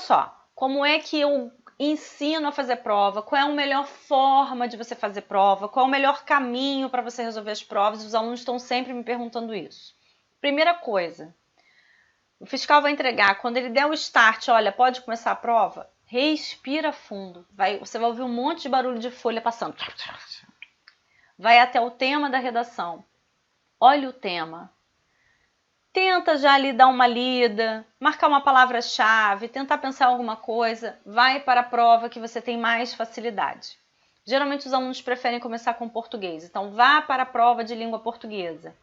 só, como é que eu ensino a fazer prova? Qual é a melhor forma de você fazer prova? Qual é o melhor caminho para você resolver as provas? Os alunos estão sempre me perguntando isso. Primeira coisa, o fiscal vai entregar, quando ele der o start, olha, pode começar a prova, respira fundo. Você vai ouvir um monte de barulho de folha passando. Vai até o tema da redação. Olha o tema. Tenta já ali dar uma lida, marcar uma palavra-chave, tentar pensar alguma coisa. Vai para a prova que você tem mais facilidade. Geralmente os alunos preferem começar com português, então vá para a prova de língua portuguesa.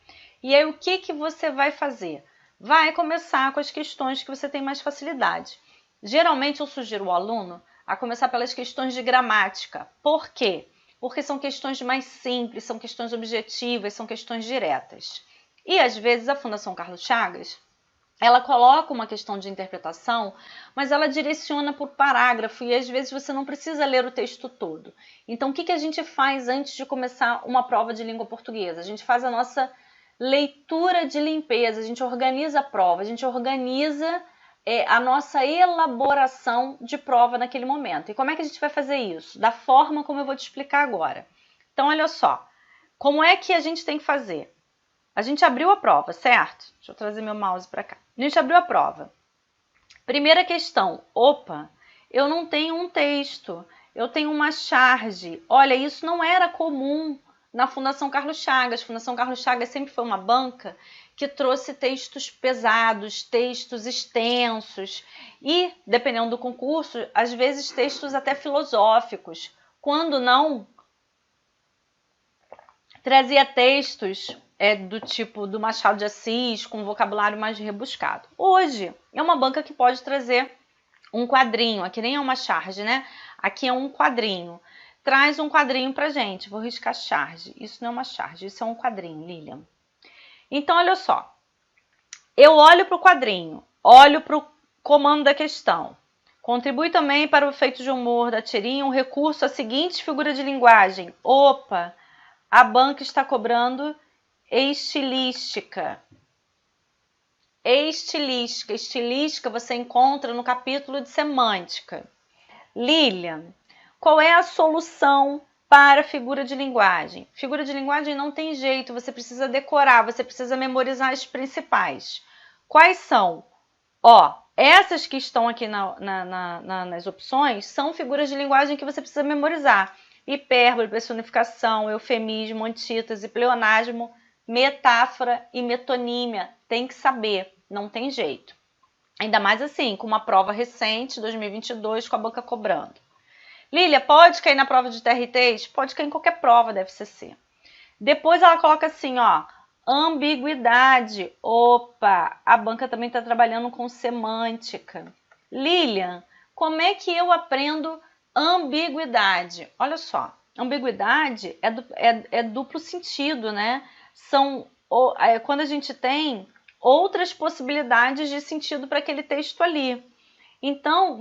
E aí o que você vai fazer? Vai começar com as questões que você tem mais facilidade. Geralmente eu sugiro ao aluno a começar pelas questões de gramática. Por quê? Porque são questões mais simples, são questões objetivas, são questões diretas. E às vezes a Fundação Carlos Chagas, ela coloca uma questão de interpretação, mas ela direciona por parágrafo e às vezes você não precisa ler o texto todo. Então o que a gente faz antes de começar uma prova de língua portuguesa? A gente faz a nossa leitura de limpeza, a gente organiza a prova, a gente organiza a nossa elaboração de prova naquele momento. E como é que a gente vai fazer isso? Da forma como eu vou te explicar agora. Então olha só, como é que a gente tem que fazer? A gente abriu a prova, certo? Deixa eu trazer meu mouse para cá. A gente abriu a prova. Primeira questão. Opa, eu não tenho um texto. Eu tenho uma charge. Olha, isso não era comum na Fundação Carlos Chagas. A Fundação Carlos Chagas sempre foi uma banca que trouxe textos pesados, textos extensos e, dependendo do concurso, às vezes textos até filosóficos. Quando não, trazia textos do tipo do Machado de Assis, com vocabulário mais rebuscado. Hoje, é uma banca que pode trazer um quadrinho, aqui nem é uma charge, né? Aqui é um quadrinho. Traz um quadrinho pra gente, vou riscar charge. Isso não é uma charge, isso é um quadrinho, Lilian. Então, olha só. Eu olho para o quadrinho, olho para o comando da questão. Contribui também para o efeito de humor da tirinha um recurso à seguinte figura de linguagem. Opa, a banca está cobrando estilística. Estilística. Estilística você encontra no capítulo de semântica. Lilian, qual é a solução para figura de linguagem? Figura de linguagem não tem jeito, você precisa decorar, você precisa memorizar as principais. Quais são? Essas que estão aqui nas opções são figuras de linguagem que você precisa memorizar. Hipérbole, personificação, eufemismo, antítese, pleonasmo, metáfora e metonímia. Tem que saber, não tem jeito. Ainda mais assim, com uma prova recente, 2022, com a banca cobrando. Lília, pode cair na prova de TRTs? Pode cair em qualquer prova da FCC. Depois ela coloca assim, ambiguidade. Opa, a banca também está trabalhando com semântica. Lilian, como é que eu aprendo ambiguidade? Olha só, ambiguidade é duplo sentido, né? Quando a gente tem outras possibilidades de sentido para aquele texto ali. Então,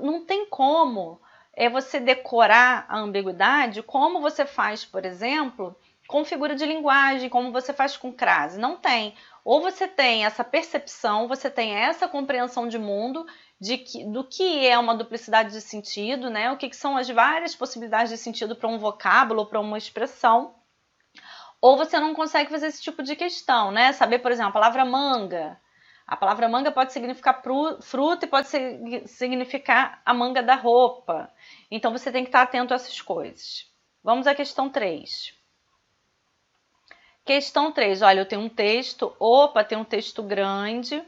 não tem como você decorar a ambiguidade como você faz, por exemplo, com figura de linguagem, como você faz com crase. Não tem. Ou você tem essa percepção, você tem essa compreensão de mundo do que é uma duplicidade de sentido, né? O que são as várias possibilidades de sentido para um vocábulo ou para uma expressão. Ou você não consegue fazer esse tipo de questão, né? Saber, por exemplo, a palavra manga. A palavra manga pode significar fruta e pode significar a manga da roupa. Então, você tem que estar atento a essas coisas. Vamos à questão 3. Questão 3. Olha, eu tenho um texto. Opa, tem um texto grande.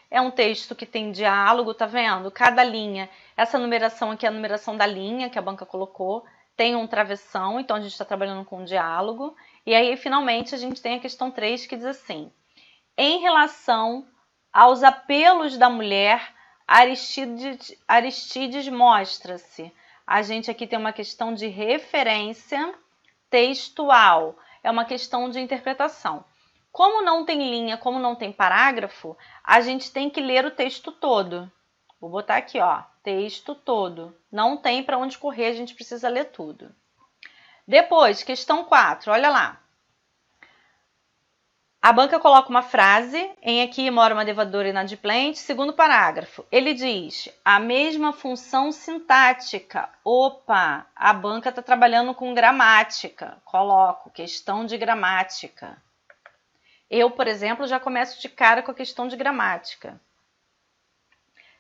É um texto que tem diálogo, tá vendo? Cada linha, essa numeração aqui é a numeração da linha que a banca colocou. Tem um travessão, então a gente está trabalhando com diálogo. E aí, finalmente, a gente tem a questão 3 que diz assim. Em relação aos apelos da mulher, Aristides mostra-se. A gente aqui tem uma questão de referência textual. É uma questão de interpretação. Como não tem linha, como não tem parágrafo, a gente tem que ler o texto todo. Vou botar aqui, texto todo. Não tem para onde correr, a gente precisa ler tudo. Depois, questão 4, olha lá. A banca coloca uma frase, em aqui mora uma devadora inadimplente, segundo parágrafo. Ele diz, a mesma função sintática. Opa, a banca está trabalhando com gramática. Coloco, questão de gramática. Eu, por exemplo, já começo de cara com a questão de gramática.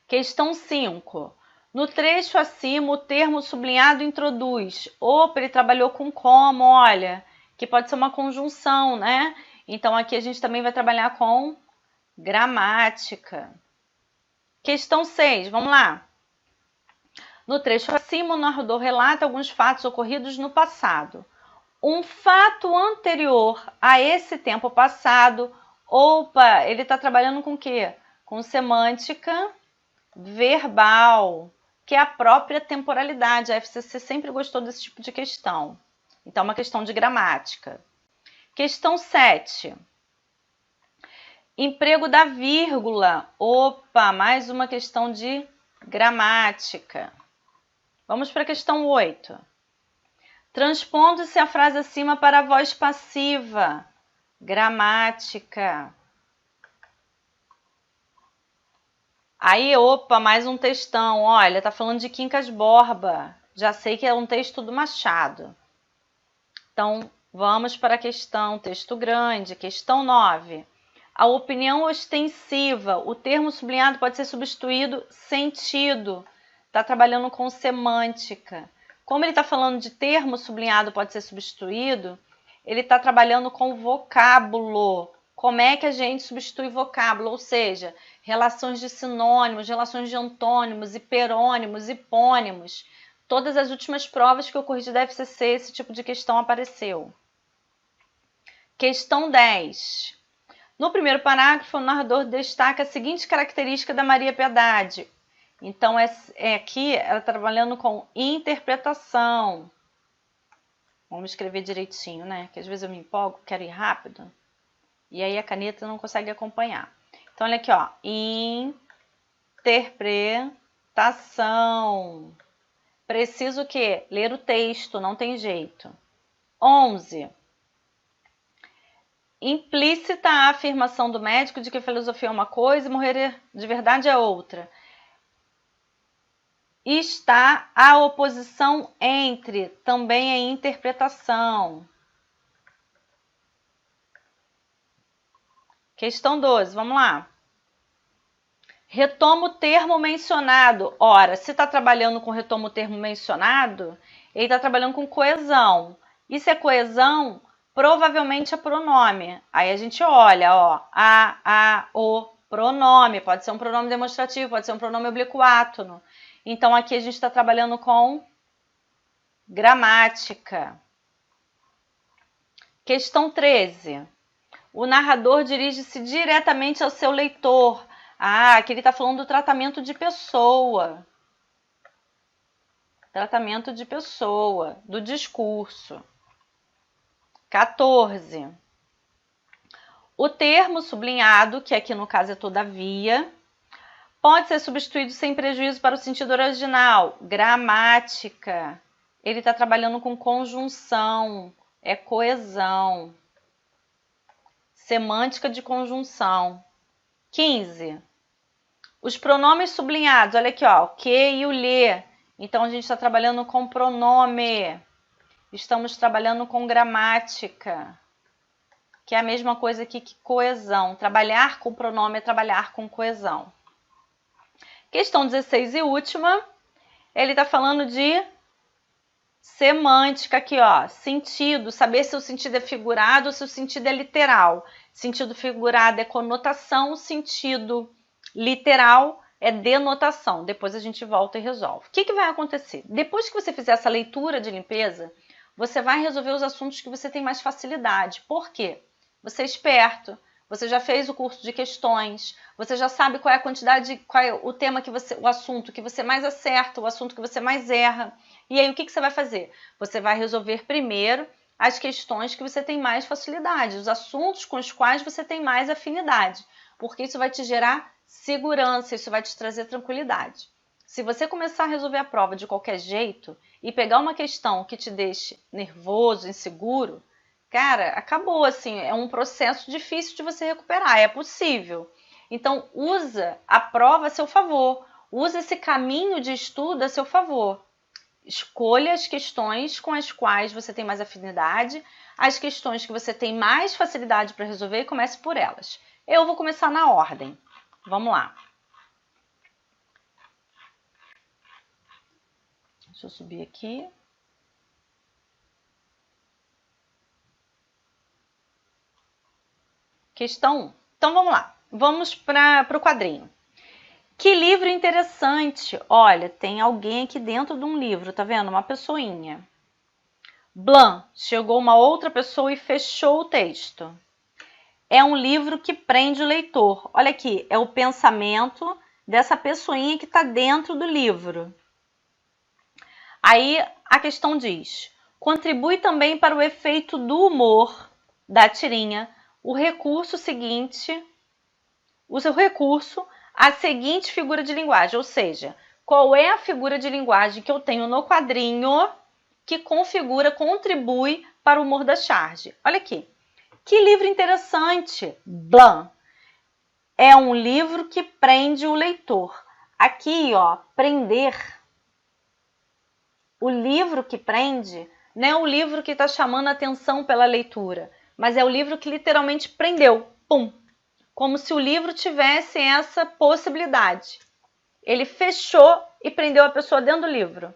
Questão 5. No trecho acima, o termo sublinhado introduz. Opa, ele trabalhou com como, olha, que pode ser uma conjunção, né? Então, aqui a gente também vai trabalhar com gramática. Questão 6, vamos lá. No trecho acima, o narrador relata alguns fatos ocorridos no passado. Um fato anterior a esse tempo passado, opa, ele está trabalhando com o quê? Com semântica verbal, que é a própria temporalidade. A FCC sempre gostou desse tipo de questão. Então, é uma questão de gramática. Questão 7. Emprego da vírgula. Opa, mais uma questão de gramática. Vamos para a questão 8. Transpondo-se a frase acima para a voz passiva. Gramática. Aí, opa, mais um textão. Olha, tá falando de Quincas Borba. Já sei que é um texto do Machado. Então, vamos para a questão, texto grande, questão 9. A opinião ostensiva, o termo sublinhado pode ser substituído sentido. Está trabalhando com semântica. Como ele está falando de termo sublinhado pode ser substituído, ele está trabalhando com vocábulo. Como é que a gente substitui vocábulo? Ou seja, relações de sinônimos, relações de antônimos, hiperônimos, hipônimos. Todas as últimas provas que eu corrigi da FCC, esse tipo de questão apareceu. Questão 10. No primeiro parágrafo, o narrador destaca a seguinte característica da Maria Piedade. Então, aqui ela está trabalhando com interpretação. Vamos escrever direitinho, né? Porque às vezes eu me empolgo, quero ir rápido. E aí a caneta não consegue acompanhar. Então, olha aqui, ó. Interpretação. Preciso o quê? Ler o texto, não tem jeito. 11. Implícita a afirmação do médico de que a filosofia é uma coisa e morrer de verdade é outra. Está a oposição entre, também a interpretação. Questão 12, vamos lá. Retoma o termo mencionado. Ora, se está trabalhando com retoma o termo mencionado, ele está trabalhando com coesão. E se é coesão, provavelmente é pronome. Aí a gente olha, ó, o, pronome. Pode ser um pronome demonstrativo, pode ser um pronome obliquátono. Então, aqui a gente está trabalhando com gramática. Questão 13. O narrador dirige-se diretamente ao seu leitor. Aqui ele está falando do tratamento de pessoa. Tratamento de pessoa, do discurso. 14. O termo sublinhado, que aqui no caso é todavia, pode ser substituído sem prejuízo para o sentido original. Gramática. Ele está trabalhando com conjunção, é coesão. Semântica de conjunção. 15. Os pronomes sublinhados, olha aqui, ó, o que e o lhe. Então, a gente está trabalhando com pronome. Estamos trabalhando com gramática, que é a mesma coisa aqui que coesão. Trabalhar com pronome é trabalhar com coesão. Questão 16 e última, ele está falando de semântica aqui, ó, sentido, saber se o sentido é figurado ou se o sentido é literal. Sentido figurado é conotação, sentido literal é denotação. Depois a gente volta e resolve. O que vai acontecer? Depois que você fizer essa leitura de limpeza, você vai resolver os assuntos que você tem mais facilidade. Por quê? Você é esperto, você já fez o curso de questões, você já sabe qual é a quantidade, qual é o tema que você, o assunto que você mais acerta, o assunto que você mais erra. E aí o que você vai fazer? Você vai resolver primeiro as questões que você tem mais facilidade, os assuntos com os quais você tem mais afinidade, porque isso vai te gerar segurança, isso vai te trazer tranquilidade. Se você começar a resolver a prova de qualquer jeito e pegar uma questão que te deixe nervoso, inseguro, cara, acabou, assim, é um processo difícil de você recuperar, é possível. Então, usa a prova a seu favor, usa esse caminho de estudo a seu favor. Escolha as questões com as quais você tem mais afinidade, as questões que você tem mais facilidade para resolver e comece por elas. Eu vou começar na ordem. Vamos lá. Deixa eu subir aqui. Questão 1. Então, vamos lá. Vamos para o quadrinho. Que livro interessante. Olha, tem alguém aqui dentro de um livro, tá vendo? Uma pessoinha. Blan, chegou uma outra pessoa e fechou o texto. É um livro que prende o leitor. Olha aqui, é o pensamento dessa pessoinha que está dentro do livro. Aí a questão diz: contribui também para o efeito do humor da tirinha o recurso seguinte, o seu recurso, a seguinte figura de linguagem, ou seja, qual é a figura de linguagem que eu tenho no quadrinho que contribui para o humor da charge. Olha aqui. Que livro interessante! Blan. É um livro que prende o leitor. Aqui, ó, prender. O livro que prende não é o livro que está chamando a atenção pela leitura, mas é o livro que literalmente prendeu. Pum! Como se o livro tivesse essa possibilidade. Ele fechou e prendeu a pessoa dentro do livro.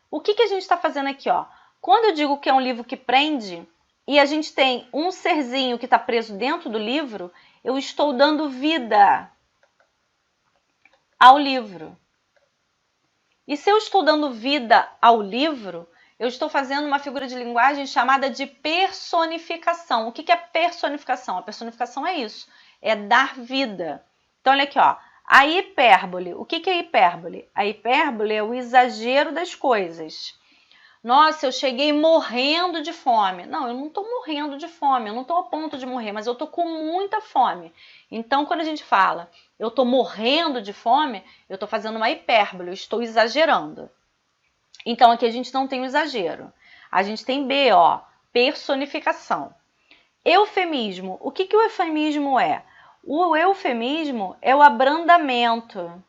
O que a gente está fazendo aqui, ó? Quando eu digo que é um livro que prende e a gente tem um serzinho que está preso dentro do livro, eu estou dando vida ao livro. E se eu estou dando vida ao livro, eu estou fazendo uma figura de linguagem chamada de personificação. O que é personificação? A personificação é isso, é dar vida. Então, olha aqui, ó. A hipérbole. O que é hipérbole? A hipérbole é o exagero das coisas. Nossa, eu cheguei morrendo de fome. Não, eu não estou morrendo de fome, eu não estou a ponto de morrer, mas eu estou com muita fome. Então, quando a gente fala eu estou morrendo de fome, eu estou fazendo uma hipérbole, eu estou exagerando. Então, aqui a gente não tem o exagero. A gente tem B, ó, personificação. Eufemismo. O que o eufemismo é? O eufemismo é o abrandamento.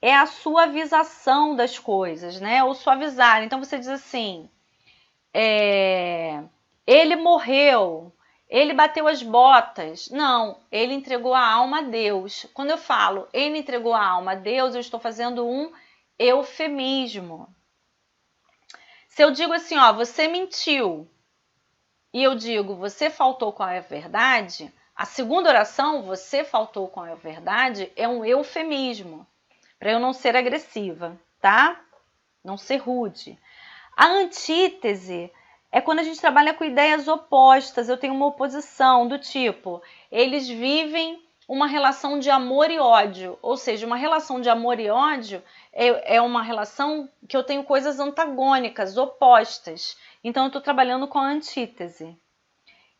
É a suavização das coisas, né? O suavizar. Então, você diz assim, ele morreu, ele bateu as botas. Não, ele entregou a alma a Deus. Quando eu falo ele entregou a alma a Deus, eu estou fazendo um eufemismo. Se eu digo assim, ó, você mentiu, e eu digo, você faltou com a verdade, a segunda oração, você faltou com a verdade, é um eufemismo. Para eu não ser agressiva, tá? Não ser rude. A antítese é quando a gente trabalha com ideias opostas. Eu tenho uma oposição do tipo, eles vivem uma relação de amor e ódio. Ou seja, uma relação de amor e ódio é uma relação que eu tenho coisas antagônicas, opostas. Então, eu estou trabalhando com a antítese.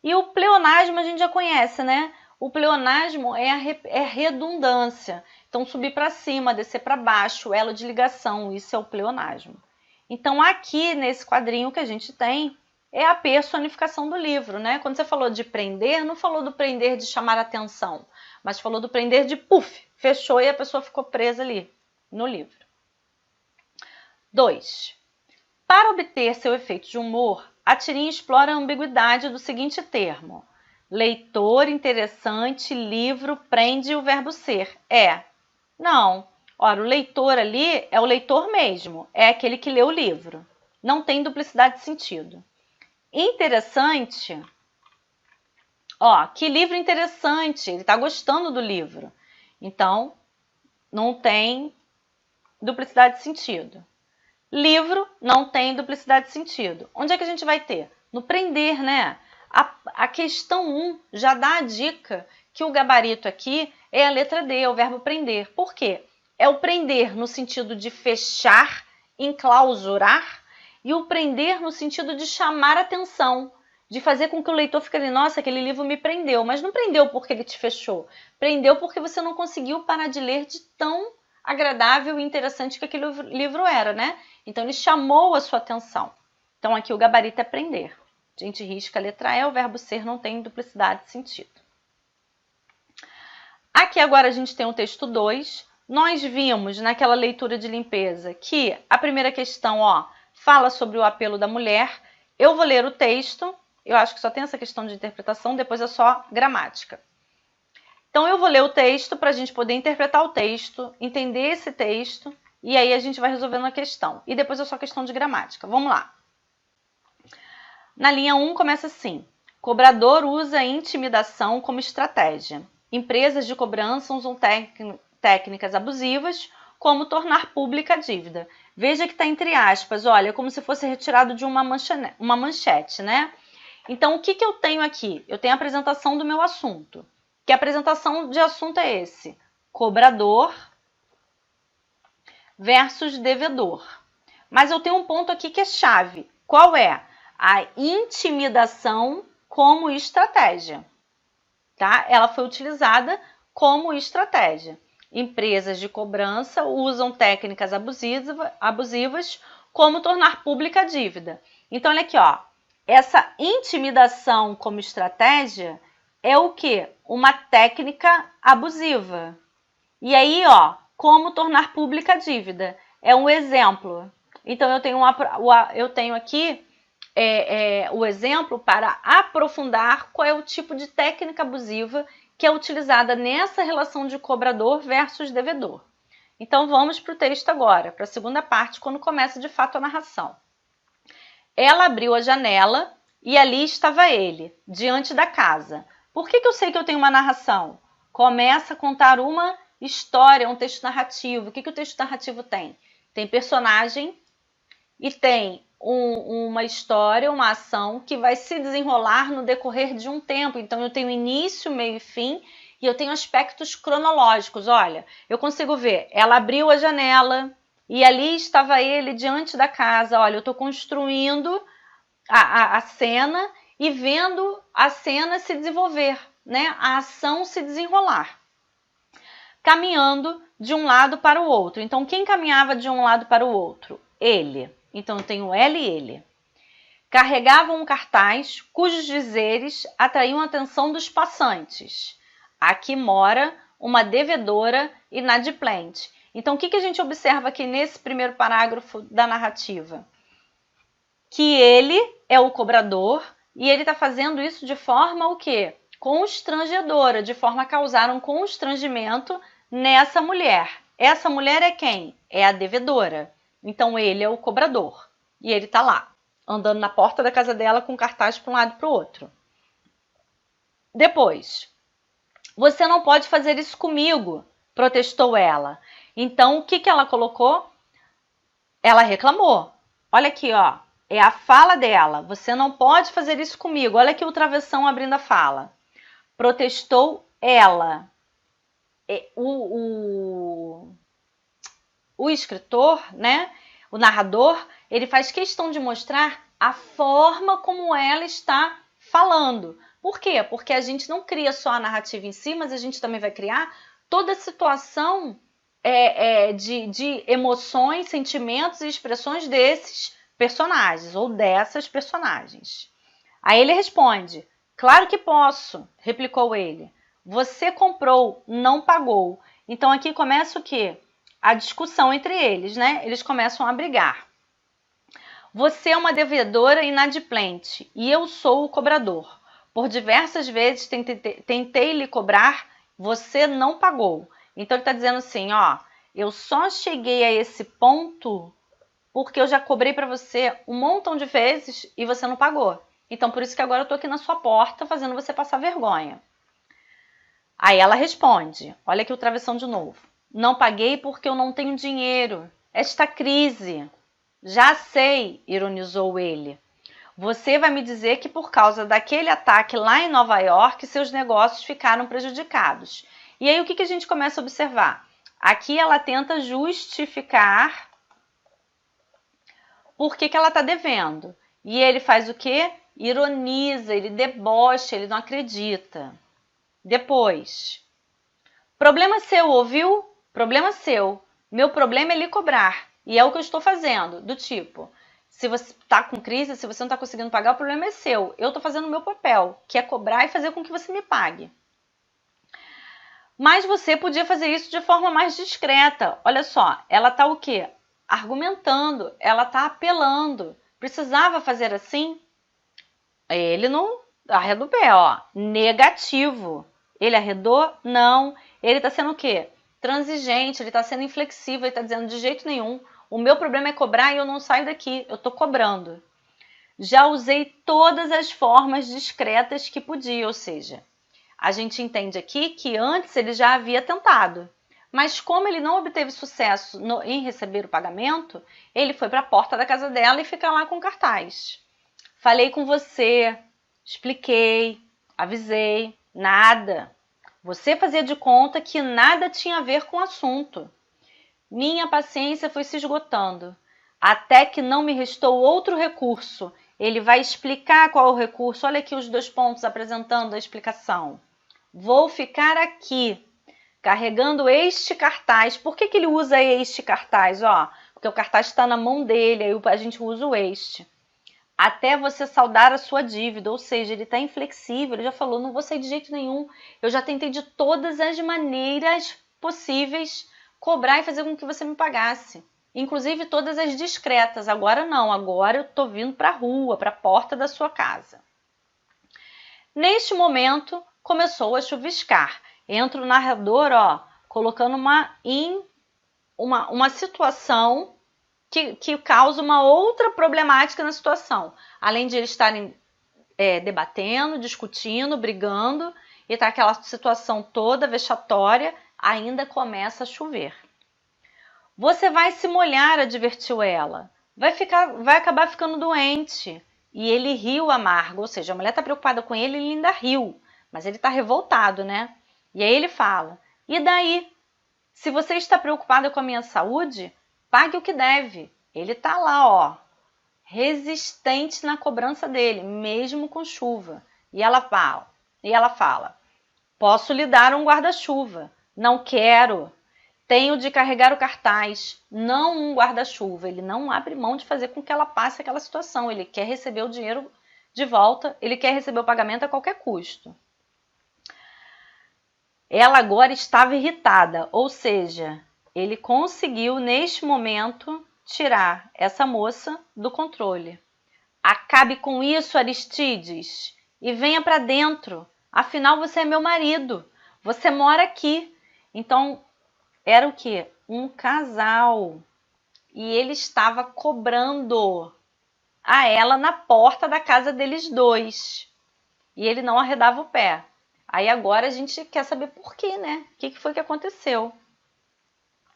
E o pleonasmo a gente já conhece, né? O pleonasmo é redundância. Então, subir para cima, descer para baixo, elo de ligação, isso é o pleonasmo. Então, aqui nesse quadrinho que a gente tem, é a personificação do livro, né? Quando você falou de prender, não falou do prender de chamar atenção, mas falou do prender de puff, fechou e a pessoa ficou presa ali no livro. 2. Para obter seu efeito de humor, a tirinha explora a ambiguidade do seguinte termo. Leitor, interessante, livro, prende o verbo ser. Não. Ora, o leitor ali é o leitor mesmo, é aquele que lê o livro. Não tem duplicidade de sentido. Interessante, ó, que livro interessante, ele está gostando do livro. Então, não tem duplicidade de sentido. Livro não tem duplicidade de sentido. Onde é que a gente vai ter? No prender, né? A questão 1 já dá a dica que o gabarito aqui é a letra D, é o verbo prender. Por quê? É o prender no sentido de fechar, enclausurar, e o prender no sentido de chamar atenção, de fazer com que o leitor fique ali, nossa, aquele livro me prendeu. Mas não prendeu porque ele te fechou. Prendeu porque você não conseguiu parar de ler de tão agradável e interessante que aquele livro era, né? Então, ele chamou a sua atenção. Então, aqui o gabarito é prender. A gente risca a letra E, o verbo ser não tem duplicidade de sentido. Aqui agora a gente tem o texto 2. Nós vimos naquela leitura de limpeza que a primeira questão, ó, fala sobre o apelo da mulher. Eu vou ler o texto, eu acho que só tem essa questão de interpretação, depois é só gramática. Então eu vou ler o texto para a gente poder interpretar o texto, entender esse texto, e aí a gente vai resolvendo a questão. E depois é só questão de gramática. Vamos lá. Na linha 1 começa assim: cobrador usa intimidação como estratégia. Empresas de cobrança usam técnicas abusivas, como tornar pública a dívida. Veja que está entre aspas, olha, como se fosse retirado de uma manchete, né? Então, o que eu tenho aqui? Eu tenho a apresentação do meu assunto. Que apresentação de assunto é esse? Cobrador versus devedor. Mas eu tenho um ponto aqui que é chave. Qual é? A intimidação como estratégia. Tá? Ela foi utilizada como estratégia. Empresas de cobrança usam técnicas abusivas como tornar pública a dívida. Então, olha aqui, ó. Essa intimidação como estratégia é o quê? Uma técnica abusiva. E aí, ó, como tornar pública a dívida? É um exemplo. Então, eu tenho aqui o exemplo para aprofundar qual é o tipo de técnica abusiva que é utilizada nessa relação de cobrador versus devedor. Então, vamos para o texto agora, para a segunda parte, quando começa de fato a narração. Ela abriu a janela e ali estava ele, diante da casa. Por que eu sei que eu tenho uma narração? Começa a contar uma história, um texto narrativo. O que o texto narrativo tem? Tem personagem e tem uma história, uma ação que vai se desenrolar no decorrer de um tempo. Então, eu tenho início, meio e fim, e eu tenho aspectos cronológicos. Olha, eu consigo ver, ela abriu a janela e ali estava ele diante da casa. Olha, eu estou construindo a cena e vendo a cena se desenvolver, né? A ação se desenrolar. Caminhando de um lado para o outro. Então, quem caminhava de um lado para o outro? Ele. Então, eu tenho ela e ele. Carregavam um cartaz cujos dizeres atraíam a atenção dos passantes. Aqui mora uma devedora inadimplente. Então, o que a gente observa aqui nesse primeiro parágrafo da narrativa? Que ele é o cobrador e ele está fazendo isso de forma o quê? Constrangedora, de forma a causar um constrangimento nessa mulher. Essa mulher é quem? É a devedora. Então, ele é o cobrador. E ele está lá, andando na porta da casa dela com cartaz para um lado e para o outro. Depois, você não pode fazer isso comigo, protestou ela. Então, o que ela colocou? Ela reclamou. Olha aqui, ó. É a fala dela. Você não pode fazer isso comigo. Olha aqui o travessão abrindo a fala. Protestou ela. O escritor, né, o narrador, ele faz questão de mostrar a forma como ela está falando. Por quê? Porque a gente não cria só a narrativa em si, mas a gente também vai criar toda a situação de emoções, sentimentos e expressões desses personagens ou dessas personagens. Aí ele responde: claro que posso, replicou ele. Você comprou, não pagou. Então aqui começa o quê? A discussão entre eles, né? Eles começam a brigar. Você é uma devedora inadimplente e eu sou o cobrador. Por diversas vezes tentei lhe cobrar, você não pagou. Então ele está dizendo assim, ó, eu só cheguei a esse ponto porque eu já cobrei para você um montão de vezes e você não pagou. Então por isso que agora eu estou aqui na sua porta fazendo você passar vergonha. Aí ela responde, olha aqui o travessão de novo. Não paguei porque eu não tenho dinheiro. Esta crise. Já sei, ironizou ele. Você vai me dizer que por causa daquele ataque lá em Nova York, seus negócios ficaram prejudicados. E aí o que a gente começa a observar? Aqui ela tenta justificar por que ela está devendo. E ele faz o quê? Ironiza, ele debocha, ele não acredita. Depois, problema seu, ouviu? Problema seu. Meu problema é lhe cobrar. E é o que eu estou fazendo, do tipo, Se você está com crise, se você não está conseguindo pagar, o problema é seu. Eu estou fazendo o meu papel, que é cobrar e fazer com que você me pague. Mas você podia fazer isso de forma mais discreta. Olha só, ela está o quê? Argumentando, ela está apelando. Precisava fazer assim? Ele não arredou o pé, ó. Negativo. Ele arredou? Não. Ele está sendo o quê? Transigente, ele está sendo inflexível, ele está dizendo de jeito nenhum. O meu problema é cobrar e eu não saio daqui, eu estou cobrando. Já usei todas as formas discretas que podia, ou seja, a gente entende aqui que antes ele já havia tentado, mas como ele não obteve sucesso em receber o pagamento, ele foi para a porta da casa dela e fica lá com cartaz. Falei com você, expliquei, avisei, nada. Você fazia de conta que nada tinha a ver com o assunto. Minha paciência foi se esgotando, até que não me restou outro recurso. Ele vai explicar qual é o recurso. Olha aqui os 2 pontos apresentando a explicação. Vou ficar aqui, carregando este cartaz. Por que ele usa este cartaz? Ó, porque o cartaz está na mão dele, aí a gente usa o este. Até você saldar a sua dívida, ou seja, ele está inflexível, ele já falou, não vou sair de jeito nenhum. Eu já tentei de todas as maneiras possíveis cobrar e fazer com que você me pagasse. Inclusive todas as discretas. Agora não, agora eu estou vindo para a rua, para a porta da sua casa. Neste momento, começou a chuviscar. Entra o narrador, ó, colocando uma situação que causa uma outra problemática na situação. Além de eles estarem debatendo, discutindo, brigando, e tá aquela situação toda vexatória, ainda começa a chover. Você vai se molhar, advertiu ela. Vai acabar ficando doente. E ele riu amargo, ou seja, a mulher está preocupada com ele, ele ainda riu. Mas ele está revoltado, né? E aí ele fala, e daí? Se você está preocupada com a minha saúde, pague o que deve. Ele está lá, ó, resistente na cobrança dele, mesmo com chuva. E ela fala, posso lhe dar um guarda-chuva. Não quero. Tenho de carregar o cartaz, não um guarda-chuva. Ele não abre mão de fazer com que ela passe aquela situação. Ele quer receber o dinheiro de volta, ele quer receber o pagamento a qualquer custo. Ela agora estava irritada, ou seja, ele conseguiu, neste momento, tirar essa moça do controle. Acabe com isso, Aristides, e venha para dentro. Afinal, você é meu marido. Você mora aqui. Então, era o quê? Um casal. E ele estava cobrando a ela na porta da casa deles dois. E ele não arredava o pé. Aí agora a gente quer saber por quê, né? O que foi que aconteceu?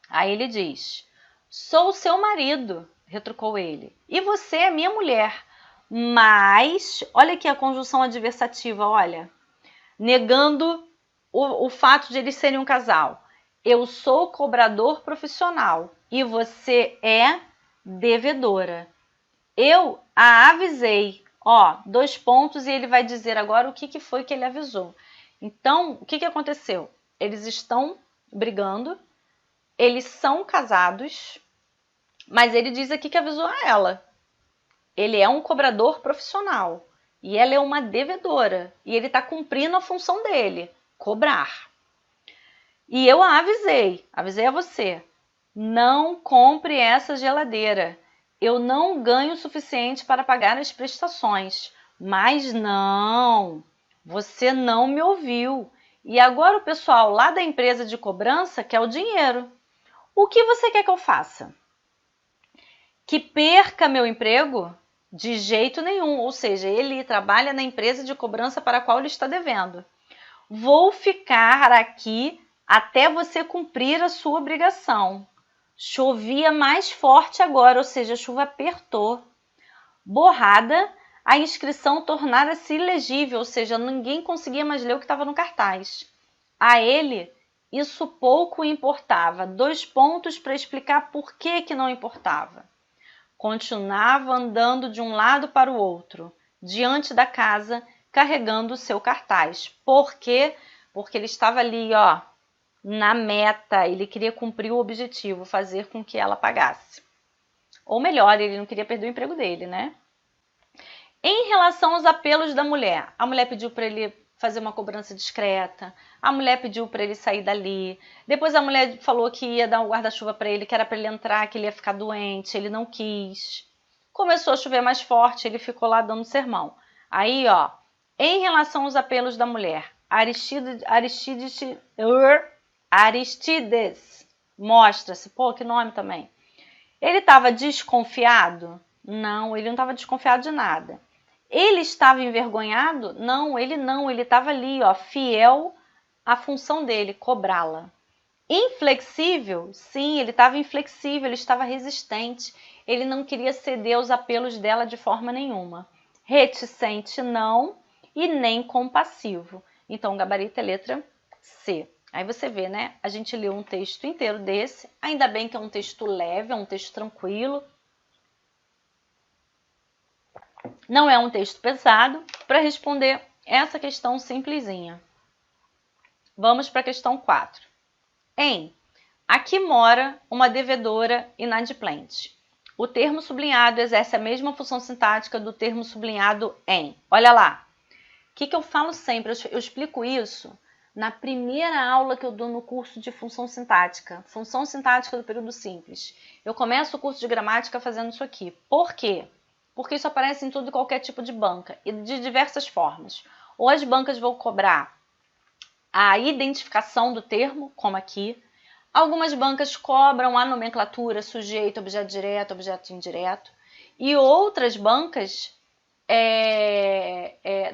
Aí ele diz, sou seu marido, retrucou ele, e você é minha mulher. Mas, olha aqui a conjunção adversativa, olha, negando o fato de eles serem um casal. Eu sou cobrador profissional e você é devedora. Eu a avisei, ó, 2 pontos, e ele vai dizer agora o que foi que ele avisou. Então, o que aconteceu? Eles estão brigando, eles são casados, mas ele diz aqui que avisou a ela. Ele é um cobrador profissional e ela é uma devedora e ele está cumprindo a função dele, cobrar. E eu a avisei a você, não compre essa geladeira. Eu não ganho o suficiente para pagar as prestações, mas não, você não me ouviu. E agora o pessoal lá da empresa de cobrança quer o dinheiro. O que você quer que eu faça? Que perca meu emprego? De jeito nenhum, ou seja, ele trabalha na empresa de cobrança para a qual ele está devendo. Vou ficar aqui até você cumprir a sua obrigação. Chovia mais forte agora, ou seja, a chuva apertou. Borrada, a inscrição tornara-se ilegível, ou seja, ninguém conseguia mais ler o que estava no cartaz. A ele, isso pouco importava. 2 pontos para explicar por que não importava. Continuava andando de um lado para o outro, diante da casa, carregando o seu cartaz. Por quê? Porque ele estava ali, ó, na meta. Ele queria cumprir o objetivo, fazer com que ela pagasse. Ou melhor, ele não queria perder o emprego dele, né? Em relação aos apelos da mulher, a mulher pediu para ele fazer uma cobrança discreta, a mulher pediu para ele sair dali, depois a mulher falou que ia dar um guarda-chuva para ele, que era para ele entrar, que ele ia ficar doente, ele não quis. Começou a chover mais forte, ele ficou lá dando sermão. Aí, ó, em relação aos apelos da mulher, Aristides mostra-se, pô, que nome também. Ele estava desconfiado? Não, ele não estava desconfiado de nada. Ele estava envergonhado? Não, ele estava ali, ó, fiel à função dele, cobrá-la. Inflexível? Sim, ele estava inflexível, ele estava resistente, ele não queria ceder aos apelos dela de forma nenhuma. Reticente? Não, e nem compassivo. Então, o gabarito é letra C. Aí você vê, né? A gente leu um texto inteiro desse, ainda bem que é um texto leve, é um texto tranquilo. Não é um texto pesado para responder essa questão simplesinha. Vamos para a questão 4. Aqui mora uma devedora inadimplente. O termo sublinhado exerce a mesma função sintática do termo sublinhado em. Olha lá. O que eu falo sempre? Eu explico isso na primeira aula que eu dou no curso de função sintática do período simples. Eu começo o curso de gramática fazendo isso aqui. Por quê? Porque isso aparece em todo e qualquer tipo de banca e de diversas formas. Ou as bancas vão cobrar a identificação do termo, como aqui. Algumas bancas cobram a nomenclatura, sujeito, objeto direto, objeto indireto. E outras bancas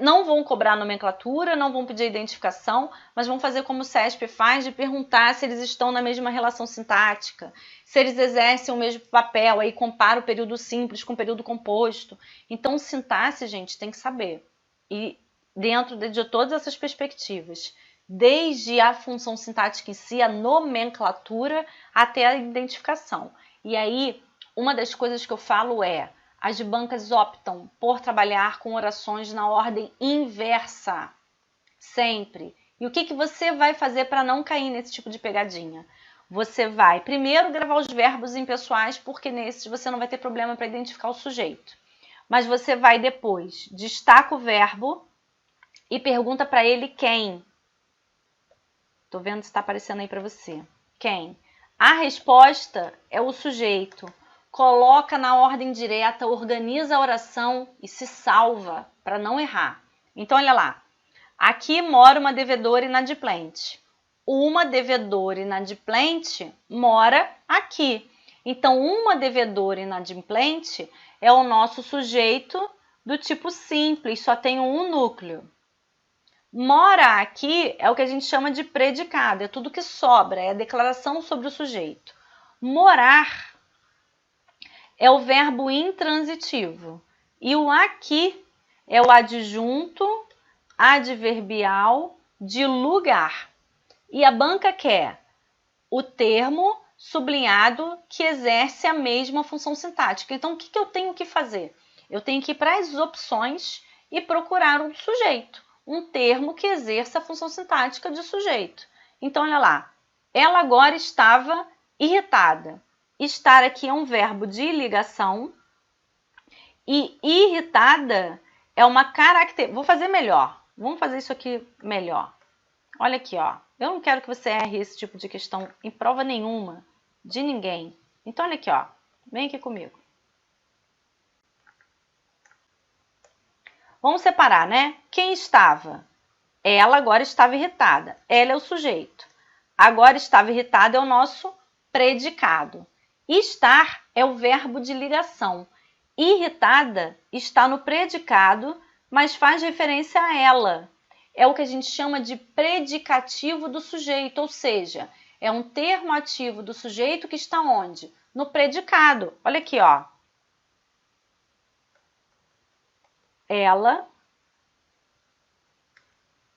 não vão cobrar a nomenclatura, não vão pedir a identificação, mas vão fazer como o CESP faz, de perguntar se eles estão na mesma relação sintática, se eles exercem o mesmo papel, aí compara o período simples com o período composto. Então, sintaxe, gente, tem que saber. E dentro de todas essas perspectivas, desde a função sintática em si, a nomenclatura, até a identificação. E aí, uma das coisas que eu falo é: as bancas optam por trabalhar com orações na ordem inversa, sempre. E o que você vai fazer para não cair nesse tipo de pegadinha? Você vai primeiro gravar os verbos impessoais, porque nesses você não vai ter problema para identificar o sujeito. Mas você vai depois, destaca o verbo e pergunta para ele quem. Tô vendo se está aparecendo aí para você. Quem? A resposta é o sujeito. Coloca na ordem direta, organiza a oração e se salva para não errar. Então, olha lá. Aqui mora uma devedora inadimplente. Uma devedora inadimplente mora aqui. Então, uma devedora inadimplente é o nosso sujeito do tipo simples, só tem um núcleo. Mora aqui é o que a gente chama de predicado, é tudo que sobra, é a declaração sobre o sujeito. Morar é o verbo intransitivo. E o aqui é o adjunto adverbial de lugar. E a banca quer o termo sublinhado que exerce a mesma função sintática. Então, o que eu tenho que fazer? Eu tenho que ir para as opções e procurar um sujeito, um termo que exerça a função sintática de sujeito. Então, olha lá. Ela agora estava irritada. Estar aqui é um verbo de ligação e irritada é uma característica. Vou fazer melhor. Vamos fazer isso aqui melhor. Olha aqui, ó. Eu não quero que você erre esse tipo de questão em prova nenhuma, de ninguém. Então, olha aqui, ó. Vem aqui comigo. Vamos separar, né? Quem estava? Ela agora estava irritada. Ela é o sujeito. Agora estava irritada é o nosso predicado. Estar é o verbo de ligação. Irritada está no predicado, mas faz referência a ela. É o que a gente chama de predicativo do sujeito, ou seja, é um termo ativo do sujeito que está onde? No predicado. Olha aqui, ó. Ela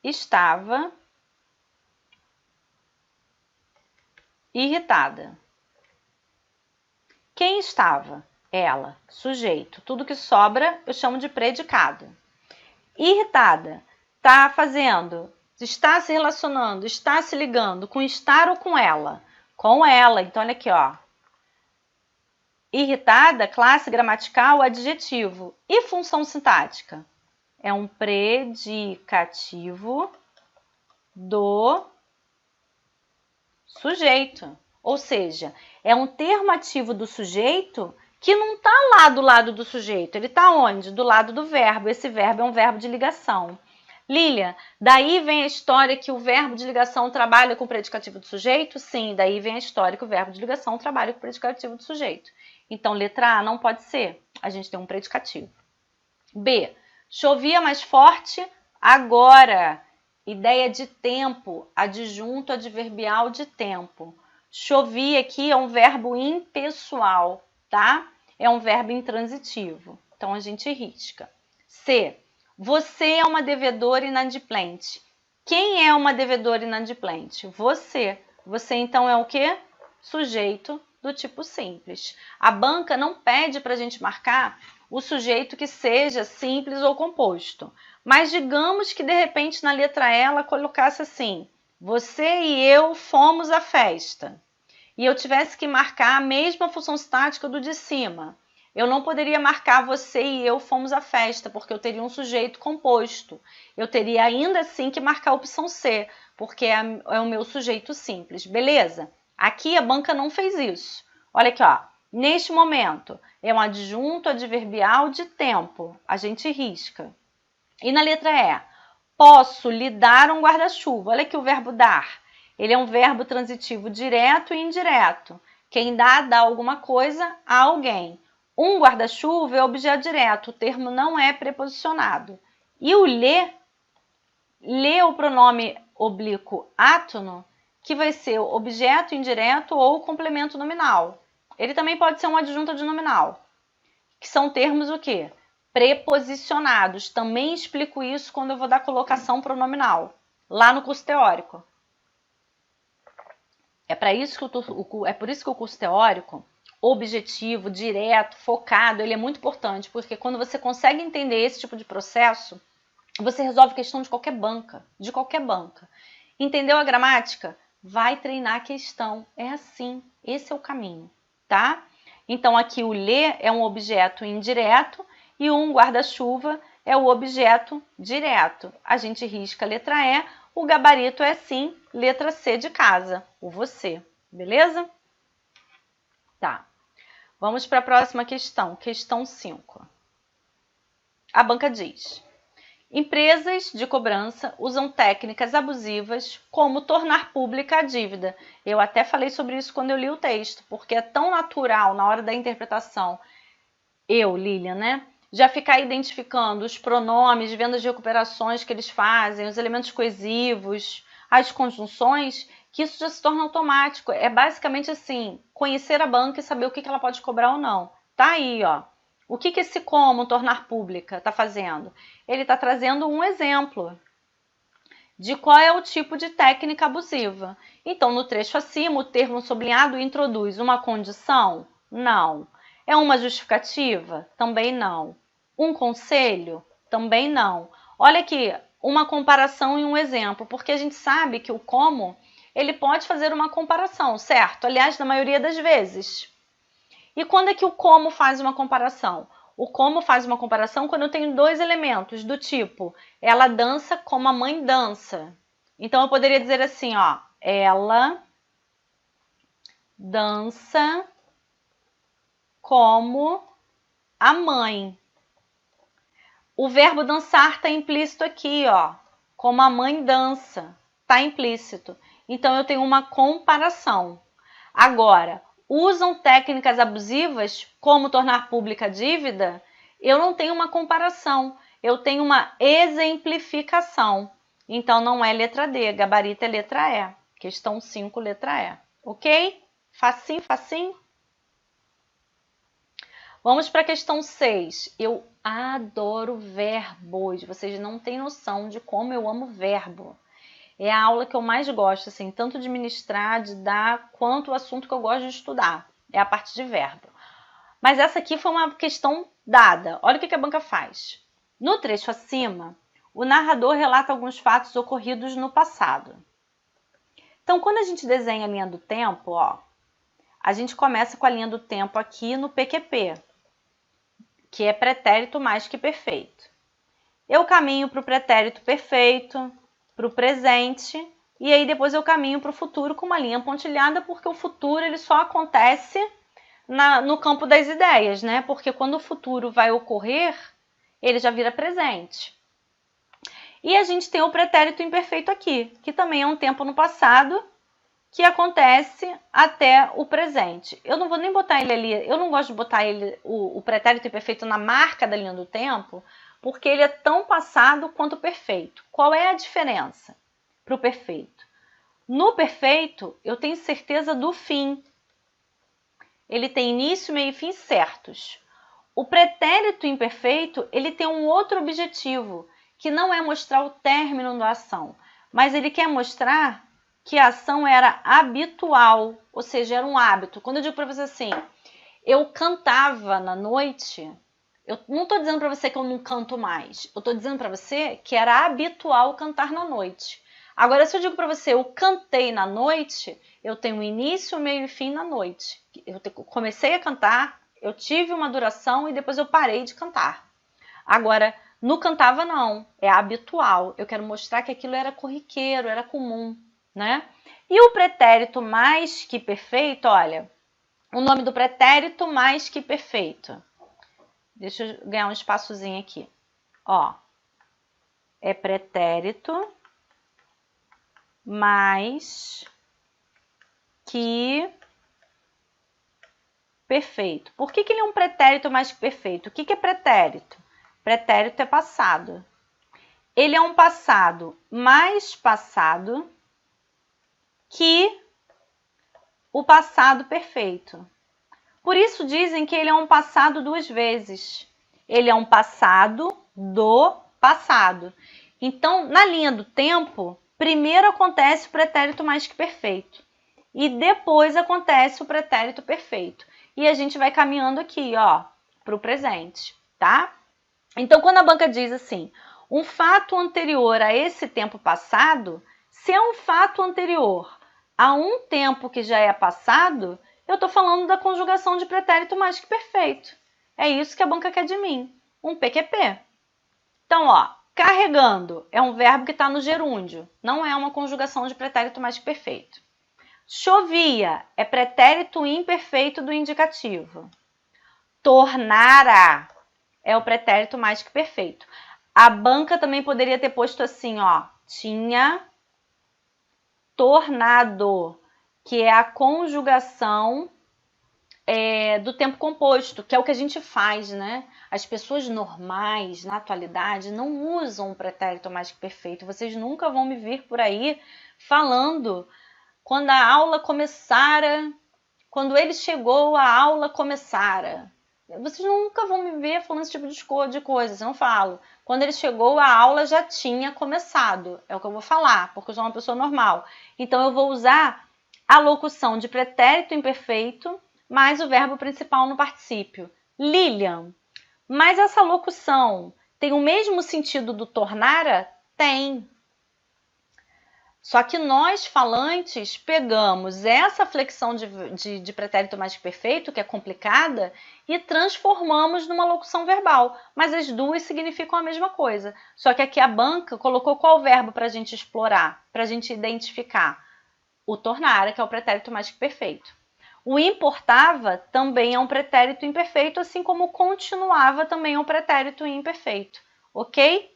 estava irritada. Quem estava? Ela, sujeito. Tudo que sobra eu chamo de predicado. Irritada, está fazendo, está se relacionando, está se ligando com estar ou com ela? Com ela. Então, olha aqui, ó. Irritada, classe gramatical, adjetivo. E função sintática? É um predicativo do sujeito. Ou seja, é um termo ativo do sujeito que não está lá do lado do sujeito. Ele está onde? Do lado do verbo. Esse verbo é um verbo de ligação. Lília, daí vem a história que o verbo de ligação trabalha com o predicativo do sujeito? Sim, daí vem a história que o verbo de ligação trabalha com o predicativo do sujeito. Então, letra A não pode ser. A gente tem um predicativo. B, chovia mais forte agora. Ideia de tempo, adjunto adverbial de tempo. Chovia aqui é um verbo impessoal, tá? É um verbo intransitivo. Então, a gente risca. C, você é uma devedora inadimplente. Quem é uma devedora inadimplente? Você. Você, então, é o quê? Sujeito do tipo simples. A banca não pede para a gente marcar o sujeito que seja simples ou composto. Mas digamos que, de repente, na letra E, ela colocasse assim, você e eu fomos à festa. E eu tivesse que marcar a mesma função sintática do de cima. Eu não poderia marcar você e eu fomos à festa, porque eu teria um sujeito composto. Eu teria ainda assim que marcar a opção C, porque é o meu sujeito simples, beleza? Aqui a banca não fez isso. Olha aqui, ó. Neste momento, é um adjunto adverbial de tempo. A gente risca. E na letra E, posso lhe dar um guarda-chuva. Olha aqui o verbo dar. Ele é um verbo transitivo direto e indireto. Quem dá alguma coisa a alguém. Um guarda-chuva é objeto direto, o termo não é preposicionado. E o lê o pronome oblíquo átono, que vai ser objeto indireto ou complemento nominal. Ele também pode ser um adjunto adnominal, que são termos o quê? Preposicionados. Também explico isso quando eu vou dar colocação pronominal, lá no curso teórico. É por isso que o curso teórico, objetivo, direto, focado, ele é muito importante, porque quando você consegue entender esse tipo de processo, você resolve questão de qualquer banca, Entendeu a gramática? Vai treinar a questão. É assim, esse é o caminho, tá? Então, aqui o lê é um objeto indireto e um guarda-chuva é o objeto direto. A gente risca a letra E, o gabarito é sim letra C de casa, o você, beleza? Tá. Vamos para a próxima questão, questão 5. A banca diz: empresas de cobrança usam técnicas abusivas como tornar pública a dívida. Eu até falei sobre isso quando eu li o texto, porque é tão natural na hora da interpretação, Lilian, né? Já ficar identificando os pronomes, vendo as recuperações que eles fazem, os elementos coesivos, as conjunções, que isso já se torna automático. É basicamente assim, conhecer a banca e saber o que ela pode cobrar ou não. Tá aí, ó. O que esse como tornar pública está fazendo? Ele está trazendo um exemplo de qual é o tipo de técnica abusiva. Então, no trecho acima, o termo sublinhado introduz uma condição? Não. É uma justificativa? Também não. Um conselho? Também não. Olha aqui, uma comparação e um exemplo, porque a gente sabe que o como, ele pode fazer uma comparação, certo? Aliás, na maioria das vezes. E quando é que o como faz uma comparação? O como faz uma comparação quando eu tenho dois elementos do tipo, ela dança como a mãe dança. Então, eu poderia dizer assim, ó, ela dança como a mãe. O verbo dançar está implícito aqui, ó, como a mãe dança, está implícito. Então, eu tenho uma comparação. Agora, usam técnicas abusivas, como tornar pública a dívida, eu não tenho uma comparação, eu tenho uma exemplificação. Então, não é letra D, gabarito é letra E. Questão 5, letra E. Ok? Facinho, facinho? Vamos para a questão 6. Eu adoro verbos. Vocês não têm noção de como eu amo verbo. É a aula que eu mais gosto, assim, tanto de ministrar, de dar, quanto o assunto que eu gosto de estudar. É a parte de verbo. Mas essa aqui foi uma questão dada. Olha o que a banca faz. No trecho acima, o narrador relata alguns fatos ocorridos no passado. Então, quando a gente desenha a linha do tempo, ó, a gente começa com a linha do tempo aqui no PQP, que é pretérito mais que perfeito. Eu caminho para o pretérito perfeito, para o presente, e aí depois eu caminho para o futuro com uma linha pontilhada, porque o futuro ele só acontece no campo das ideias, né? Porque quando o futuro vai ocorrer, ele já vira presente. E a gente tem o pretérito imperfeito aqui, que também é um tempo no passado, que acontece até o presente. Eu não vou nem botar ele ali, eu não gosto de botar ele, o pretérito imperfeito na marca da linha do tempo, porque ele é tão passado quanto o perfeito. Qual é a diferença para o perfeito? No perfeito, eu tenho certeza do fim. Ele tem início, meio e fim certos. O pretérito imperfeito, ele tem um outro objetivo, que não é mostrar o término da ação, mas ele quer mostrar que a ação era habitual, ou seja, era um hábito. Quando eu digo para você assim, eu cantava na noite, eu não estou dizendo para você que eu não canto mais, eu estou dizendo para você que era habitual cantar na noite. Agora, se eu digo para você, eu cantei na noite, eu tenho início, meio e fim na noite. Eu comecei a cantar, eu tive uma duração e depois eu parei de cantar. Agora, no cantava não, é habitual. Eu quero mostrar que aquilo era corriqueiro, era comum, né? E o pretérito mais que perfeito, olha, o nome do pretérito mais que perfeito. Deixa eu ganhar um espaçozinho aqui. Ó, é pretérito mais que perfeito. Por que ele é um pretérito mais que perfeito? O que é pretérito? Pretérito é passado. Ele é um passado mais passado que o passado perfeito. Por isso dizem que ele é um passado duas vezes. Ele é um passado do passado. Então, na linha do tempo, primeiro acontece o pretérito mais que perfeito. E depois acontece o pretérito perfeito. E a gente vai caminhando aqui, ó, para o presente, tá? Então, quando a banca diz assim, um fato anterior a esse tempo passado, se é um fato anterior a um tempo que já é passado, eu estou falando da conjugação de pretérito mais que perfeito. É isso que a banca quer de mim, um PQP. Então, ó, carregando é um verbo que está no gerúndio, não é uma conjugação de pretérito mais que perfeito. Chovia é pretérito imperfeito do indicativo. Tornara é o pretérito mais que perfeito. A banca também poderia ter posto assim, ó, tinha tornado, que é a conjugação do tempo composto, que é o que a gente faz, né? As pessoas normais, na atualidade, não usam o pretérito mais que perfeito. Vocês nunca vão me ver por aí falando quando a aula começara, quando ele chegou, a aula começara. Vocês nunca vão me ver falando esse tipo de coisa, eu não falo. Quando ele chegou, a aula já tinha começado. É o que eu vou falar, porque eu sou uma pessoa normal. Então, eu vou usar a locução de pretérito imperfeito mais o verbo principal no particípio. Lilian. Mas essa locução tem o mesmo sentido do tornara? Tem. Só que nós, falantes, pegamos essa flexão de pretérito mais que perfeito, que é complicada, e transformamos numa locução verbal. Mas as duas significam a mesma coisa. Só que aqui a banca colocou qual verbo para a gente explorar, para a gente identificar? O tornara, que é o pretérito mais que perfeito. O importava também é um pretérito imperfeito, assim como continuava também é um pretérito imperfeito. Ok?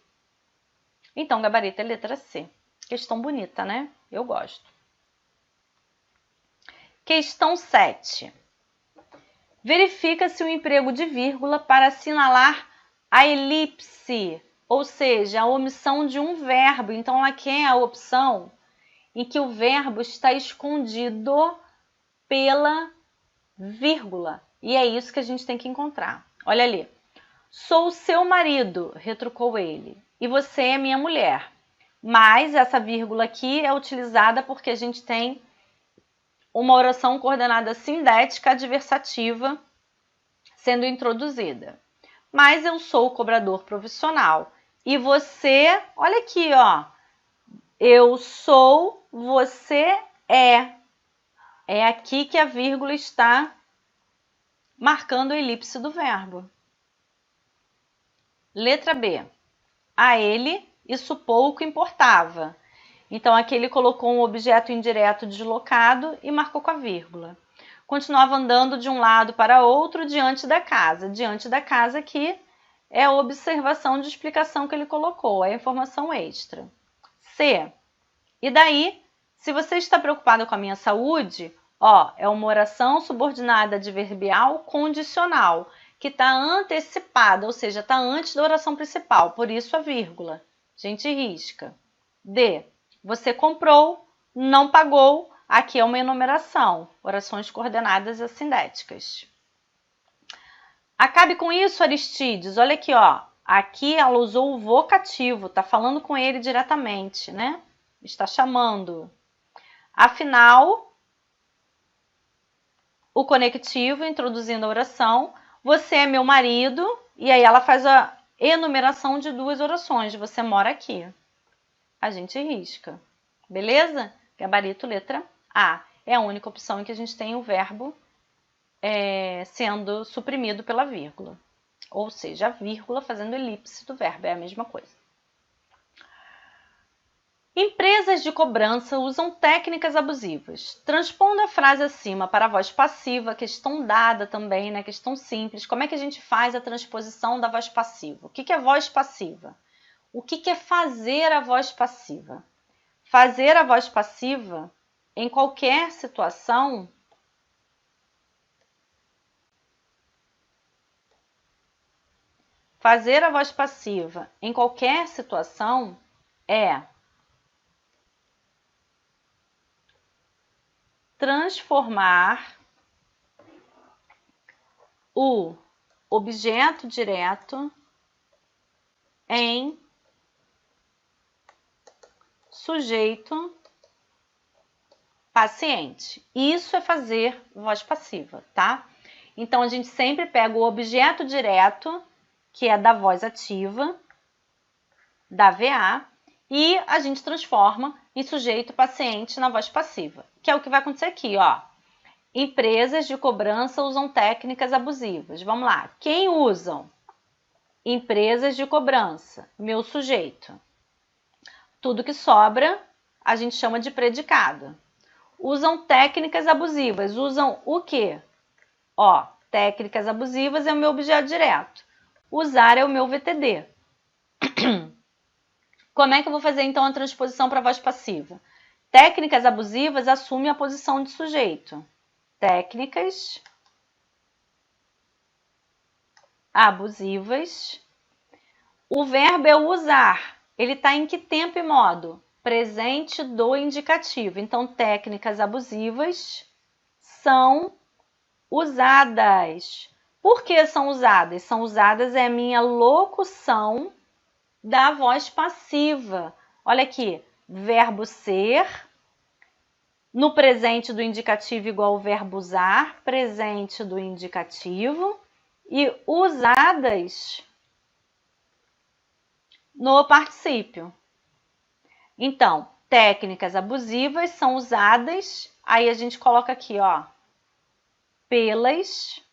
Então, gabarito é letra C. Questão bonita, né? Eu gosto. Questão 7. Verifica-se o emprego de vírgula para assinalar a elipse, ou seja, a omissão de um verbo. Então, aqui é a opção em que o verbo está escondido pela vírgula. E é isso que a gente tem que encontrar. Olha ali. Sou seu marido, retrucou ele, e você é minha mulher. Mas essa vírgula aqui é utilizada porque a gente tem uma oração coordenada sindética adversativa sendo introduzida. Mas eu sou cobrador profissional. E você, olha aqui, ó. Eu sou, você é. É aqui que a vírgula está marcando a elipse do verbo. Letra B. A ele isso pouco importava. Então, aqui ele colocou um objeto indireto deslocado e marcou com a vírgula. Continuava andando de um lado para outro diante da casa. Diante da casa aqui é a observação de explicação que ele colocou, é a informação extra. C. E daí, se você está preocupado com a minha saúde, ó, é uma oração subordinada adverbial condicional, que está antecipada, ou seja, está antes da oração principal, por isso a vírgula. A gente risca. D. Você comprou, não pagou, aqui é uma enumeração, orações coordenadas assindéticas. Acabe com isso, Aristides, olha aqui, ó. Aqui ela usou o vocativo, está falando com ele diretamente, né? Está chamando. Afinal, o conectivo, introduzindo a oração, você é meu marido, e aí ela faz a enumeração de duas orações, você mora aqui. A gente risca, beleza? Gabarito letra A. É a única opção em que a gente tem o verbo sendo suprimido pela vírgula. Ou seja, a vírgula fazendo elipse do verbo, é a mesma coisa. Empresas de cobrança usam técnicas abusivas. Transpondo a frase acima para a voz passiva, questão dada também, né? Questão simples. Como é que a gente faz a transposição da voz passiva? O que é voz passiva? O que é fazer a voz passiva? Fazer a voz passiva em qualquer situação é transformar o objeto direto em sujeito paciente. Isso é fazer voz passiva, tá? Então, a gente sempre pega o objeto direto, que é da voz ativa, da VA, e a gente transforma em sujeito paciente na voz passiva, que é o que vai acontecer aqui, ó. Empresas de cobrança usam técnicas abusivas. Vamos lá. Quem usam? Empresas de cobrança. Meu sujeito. Tudo que sobra, a gente chama de predicado. Usam técnicas abusivas. Usam o quê? Ó, técnicas abusivas é o meu objeto direto. Usar é o meu VTD. Como é que eu vou fazer, então, a transposição para a voz passiva? Técnicas abusivas assume a posição de sujeito. Técnicas abusivas. O verbo é usar. Ele está em que tempo e modo? Presente do indicativo. Então, técnicas abusivas são usadas. Por que são usadas? São usadas é a minha locução da voz passiva. Olha aqui, verbo ser, no presente do indicativo igual ao verbo usar, presente do indicativo, e usadas no particípio. Então, técnicas abusivas são usadas, aí a gente coloca aqui, ó, pelas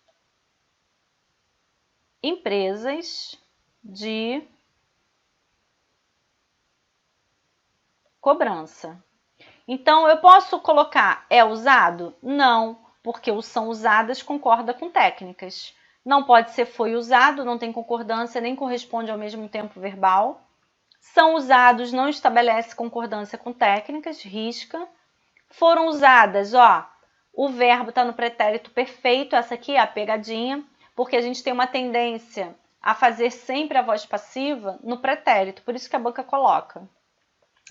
empresas de cobrança. Então, eu posso colocar é usado? Não, porque o são usadas concorda com técnicas. Não pode ser foi usado, não tem concordância, nem corresponde ao mesmo tempo verbal. São usados não estabelece concordância com técnicas, risca. Foram usadas, ó, o verbo está no pretérito perfeito, essa aqui é a pegadinha, porque a gente tem uma tendência a fazer sempre a voz passiva no pretérito, por isso que a banca coloca.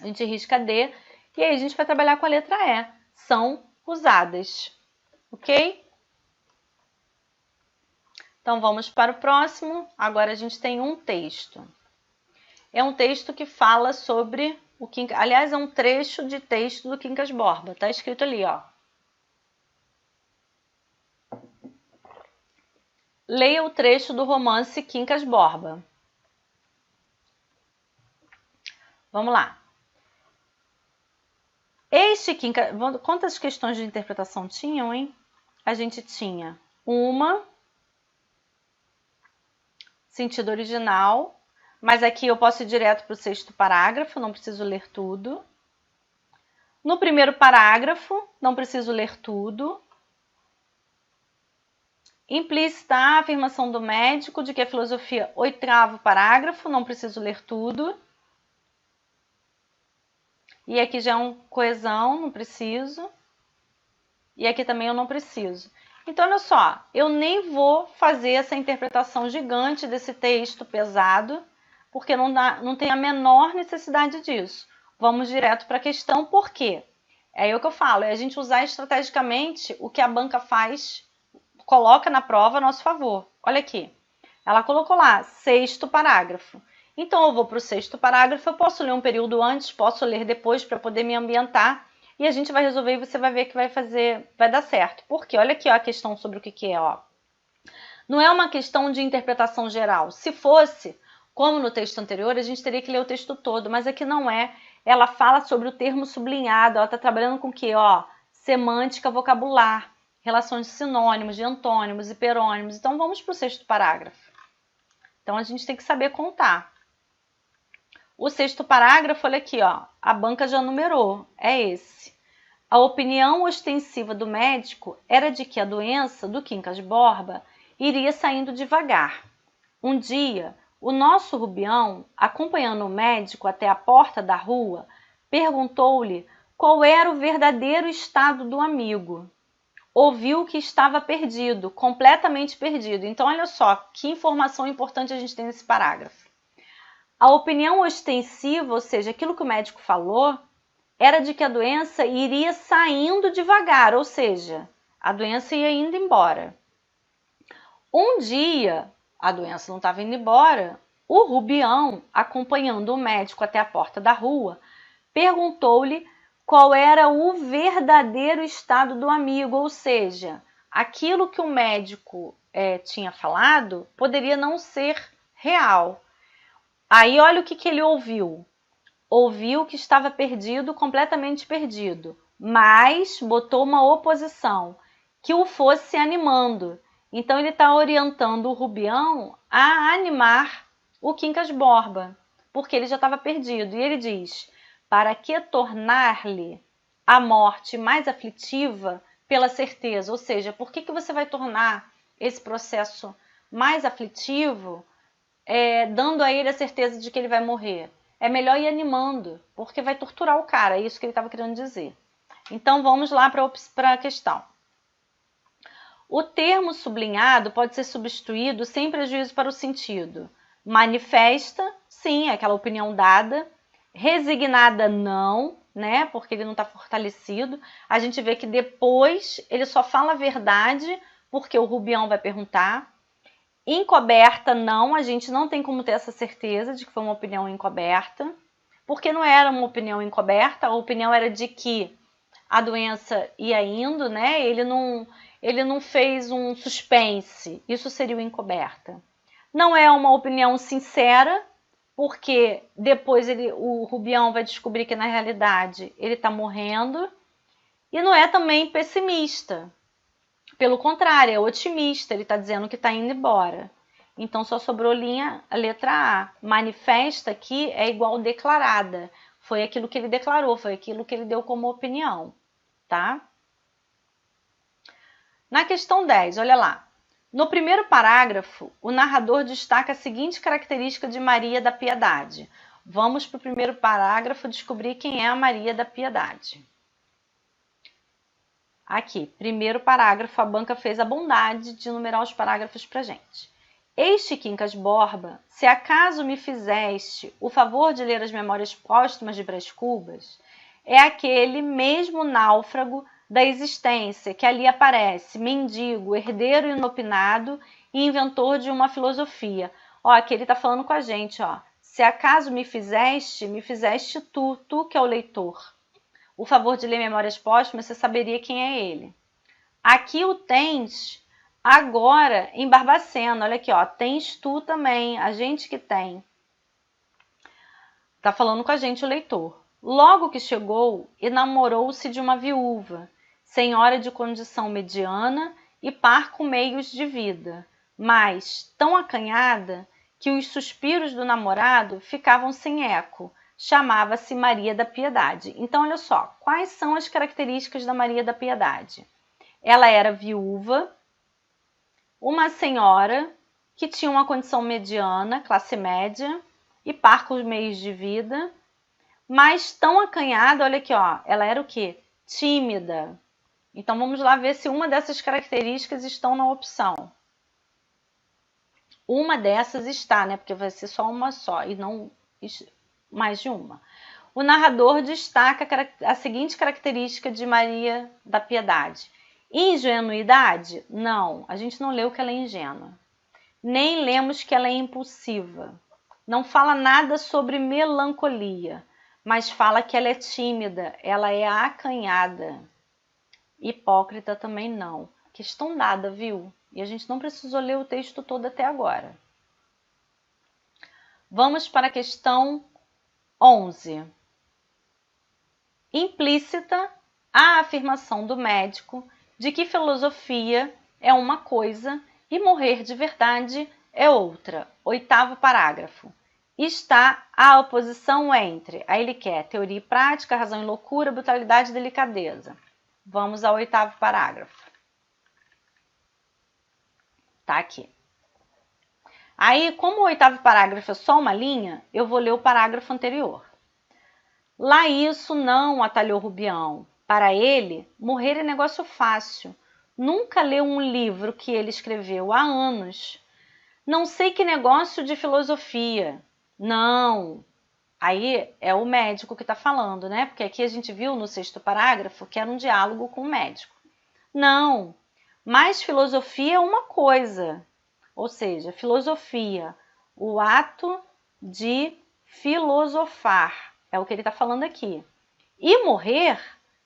A gente risca D e aí a gente vai trabalhar com a letra E. São usadas, ok? Então, vamos para o próximo. Agora a gente tem um texto. É um texto que fala sobre o Quincas... Aliás, é um trecho de texto do Quincas Borba. Está escrito ali, ó. Leia o trecho do romance Quincas Borba. Vamos lá. Quantas questões de interpretação tinham, hein? A gente tinha uma, sentido original, mas aqui eu posso ir direto para o 6º parágrafo, não preciso ler tudo. No 1º parágrafo, não preciso ler tudo. Implícita a afirmação do médico de que a filosofia, 8º parágrafo, não preciso ler tudo. E aqui já é um coesão, não preciso. E aqui também eu não preciso. Então, olha só, eu nem vou fazer essa interpretação gigante desse texto pesado, porque não tem a menor necessidade disso. Vamos direto para a questão, por quê? É aí o que eu falo, é a gente usar estrategicamente o que a banca faz, coloca na prova a nosso favor. Olha aqui, ela colocou lá, 6º parágrafo. Então, eu vou para o 6º parágrafo, eu posso ler um período antes, posso ler depois para poder me ambientar, e a gente vai resolver e você vai ver que vai dar certo. Porque olha aqui ó, a questão sobre o que é, ó. Não é uma questão de interpretação geral. Se fosse, como no texto anterior, a gente teria que ler o texto todo, mas aqui não é. Ela fala sobre o termo sublinhado, ela está trabalhando com o que? Ó, semântica vocabular, relações de sinônimos, de antônimos, hiperônimos. Então vamos para o 6º parágrafo. Então a gente tem que saber contar. O 6º parágrafo, olha aqui, ó, a banca já numerou, é esse. A opinião ostensiva do médico era de que a doença do Quincas Borba iria saindo devagar. Um dia, o nosso Rubião, acompanhando o médico até a porta da rua, perguntou-lhe qual era o verdadeiro estado do amigo. Ouviu que estava perdido, completamente perdido. Então, olha só que informação importante a gente tem nesse parágrafo. A opinião ostensiva, ou seja, aquilo que o médico falou, era de que a doença iria saindo devagar, ou seja, a doença ia indo embora. Um dia, a doença não estava indo embora, o Rubião, acompanhando o médico até a porta da rua, perguntou-lhe qual era o verdadeiro estado do amigo, ou seja, aquilo que o médico tinha falado poderia não ser real. Aí olha o que ele ouviu. Ouviu que estava perdido, completamente perdido, mas botou uma oposição, que o fosse animando. Então ele está orientando o Rubião a animar o Quincas Borba, porque ele já estava perdido. E ele diz, para que tornar-lhe a morte mais aflitiva pela certeza? Ou seja, por que você vai tornar esse processo mais aflitivo, dando a ele a certeza de que ele vai morrer? É melhor ir animando, porque vai torturar o cara, é isso que ele estava querendo dizer. Então vamos lá para a questão. O termo sublinhado pode ser substituído sem prejuízo para o sentido. Manifesta, sim, é aquela opinião dada. Resignada, não, né? Porque ele não está fortalecido. A gente vê que depois ele só fala a verdade, porque o Rubião vai perguntar. Encoberta, não, a gente não tem como ter essa certeza de que foi uma opinião encoberta, porque não era uma opinião encoberta, a opinião era de que a doença ia indo, né? Ele não fez um suspense, isso seria o encoberta. Não é uma opinião sincera, porque depois o Rubião vai descobrir que na realidade ele está morrendo, e não é também pessimista. Pelo contrário, é otimista, ele está dizendo que está indo embora. Então, só sobrou a letra A. Manifesta aqui é igual declarada. Foi aquilo que ele declarou, foi aquilo que ele deu como opinião, tá? Na questão 10, olha lá. No 1º parágrafo, o narrador destaca a seguinte característica de Maria da Piedade. Vamos para o 1º parágrafo descobrir quem é a Maria da Piedade. Aqui, 1º parágrafo, a banca fez a bondade de numerar os parágrafos para gente. Este Quincas Borba, se acaso me fizeste o favor de ler as memórias póstumas de Brás Cubas, é aquele mesmo náufrago da existência que ali aparece, mendigo, herdeiro inopinado e inventor de uma filosofia. Ó, aqui ele está falando com a gente, ó. Se acaso me fizeste tu que é o leitor. O favor de ler memórias póstumas, você saberia quem é ele. Aqui o tens agora em Barbacena. Olha aqui, ó. Tens tu também, a gente que tem. Tá falando com a gente o leitor. Logo que chegou, enamorou-se de uma viúva, senhora de condição mediana e par com meios de vida, mas tão acanhada que os suspiros do namorado ficavam sem eco. Chamava-se Maria da Piedade. Então, olha só, quais são as características da Maria da Piedade? Ela era viúva, uma senhora que tinha uma condição mediana, classe média, e par com os meios de vida, mas tão acanhada, olha aqui, ó, ela era o quê? Tímida. Então, vamos lá ver se uma dessas características estão na opção. Uma dessas está, né? Porque vai ser só uma só e não mais de uma. O narrador destaca a seguinte característica de Maria da Piedade. Ingenuidade? Não, a gente não leu que ela é ingênua. Nem lemos que ela é impulsiva. Não fala nada sobre melancolia, mas fala que ela é tímida, ela é acanhada. Hipócrita também não. Questão dada, viu? E a gente não precisou ler o texto todo até agora. Vamos para a questão 11. Implícita a afirmação do médico de que filosofia é uma coisa e morrer de verdade é outra. 8º parágrafo. Está a oposição entre, aí ele quer teoria e prática, razão e loucura, brutalidade e delicadeza. Vamos ao 8º parágrafo. Tá aqui. Aí, como o 8º parágrafo é só uma linha, eu vou ler o parágrafo anterior. Lá isso não, atalhou Rubião. Para ele, morrer é negócio fácil. Nunca leu um livro que ele escreveu há anos. Não sei que negócio de filosofia. Não. Aí é o médico que está falando, né? Porque aqui a gente viu no 6º parágrafo que era um diálogo com o médico. Não. Mas filosofia é uma coisa. Ou seja, filosofia, o ato de filosofar, é o que ele está falando aqui. E morrer,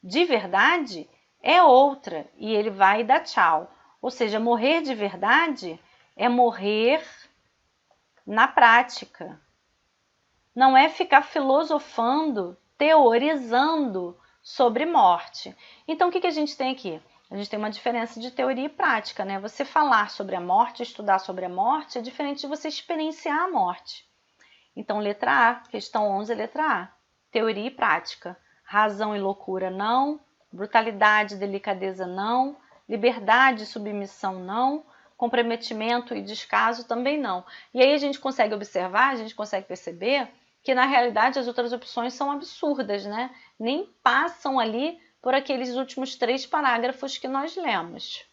de verdade, é outra, e ele vai dar tchau. Ou seja, morrer de verdade é morrer na prática. Não é ficar filosofando, teorizando sobre morte. Então, o que a gente tem aqui? A gente tem uma diferença de teoria e prática, né? Você falar sobre a morte, estudar sobre a morte, é diferente de você experienciar a morte. Então, letra A, questão 11, letra A. Teoria e prática. Razão e loucura, não. Brutalidade e delicadeza, não. Liberdade e submissão, não. Comprometimento e descaso, também não. E aí a gente consegue observar, a gente consegue perceber que, na realidade, as outras opções são absurdas, né? Nem passam ali por aqueles últimos 3 parágrafos que nós lemos.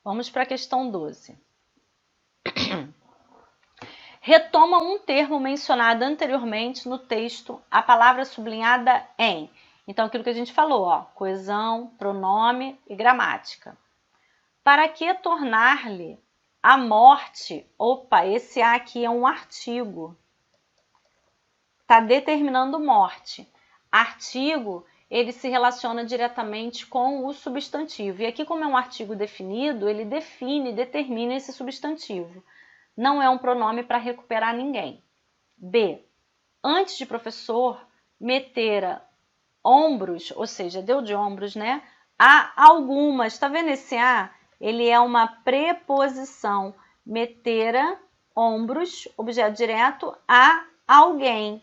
Vamos para a questão 12. Retoma um termo mencionado anteriormente no texto, a palavra sublinhada em. Então, aquilo que a gente falou, ó, coesão, pronome e gramática. Para que tornar-lhe a morte? Opa, esse A aqui é um artigo. Está determinando morte. Artigo, ele se relaciona diretamente com o substantivo. E aqui, como é um artigo definido, ele define, determina esse substantivo. Não é um pronome para recuperar ninguém. B. Antes de professor, metera ombros, ou seja, deu de ombros, né? A algumas. Está vendo esse A? Ele é uma preposição. Metera ombros, objeto direto, a alguém.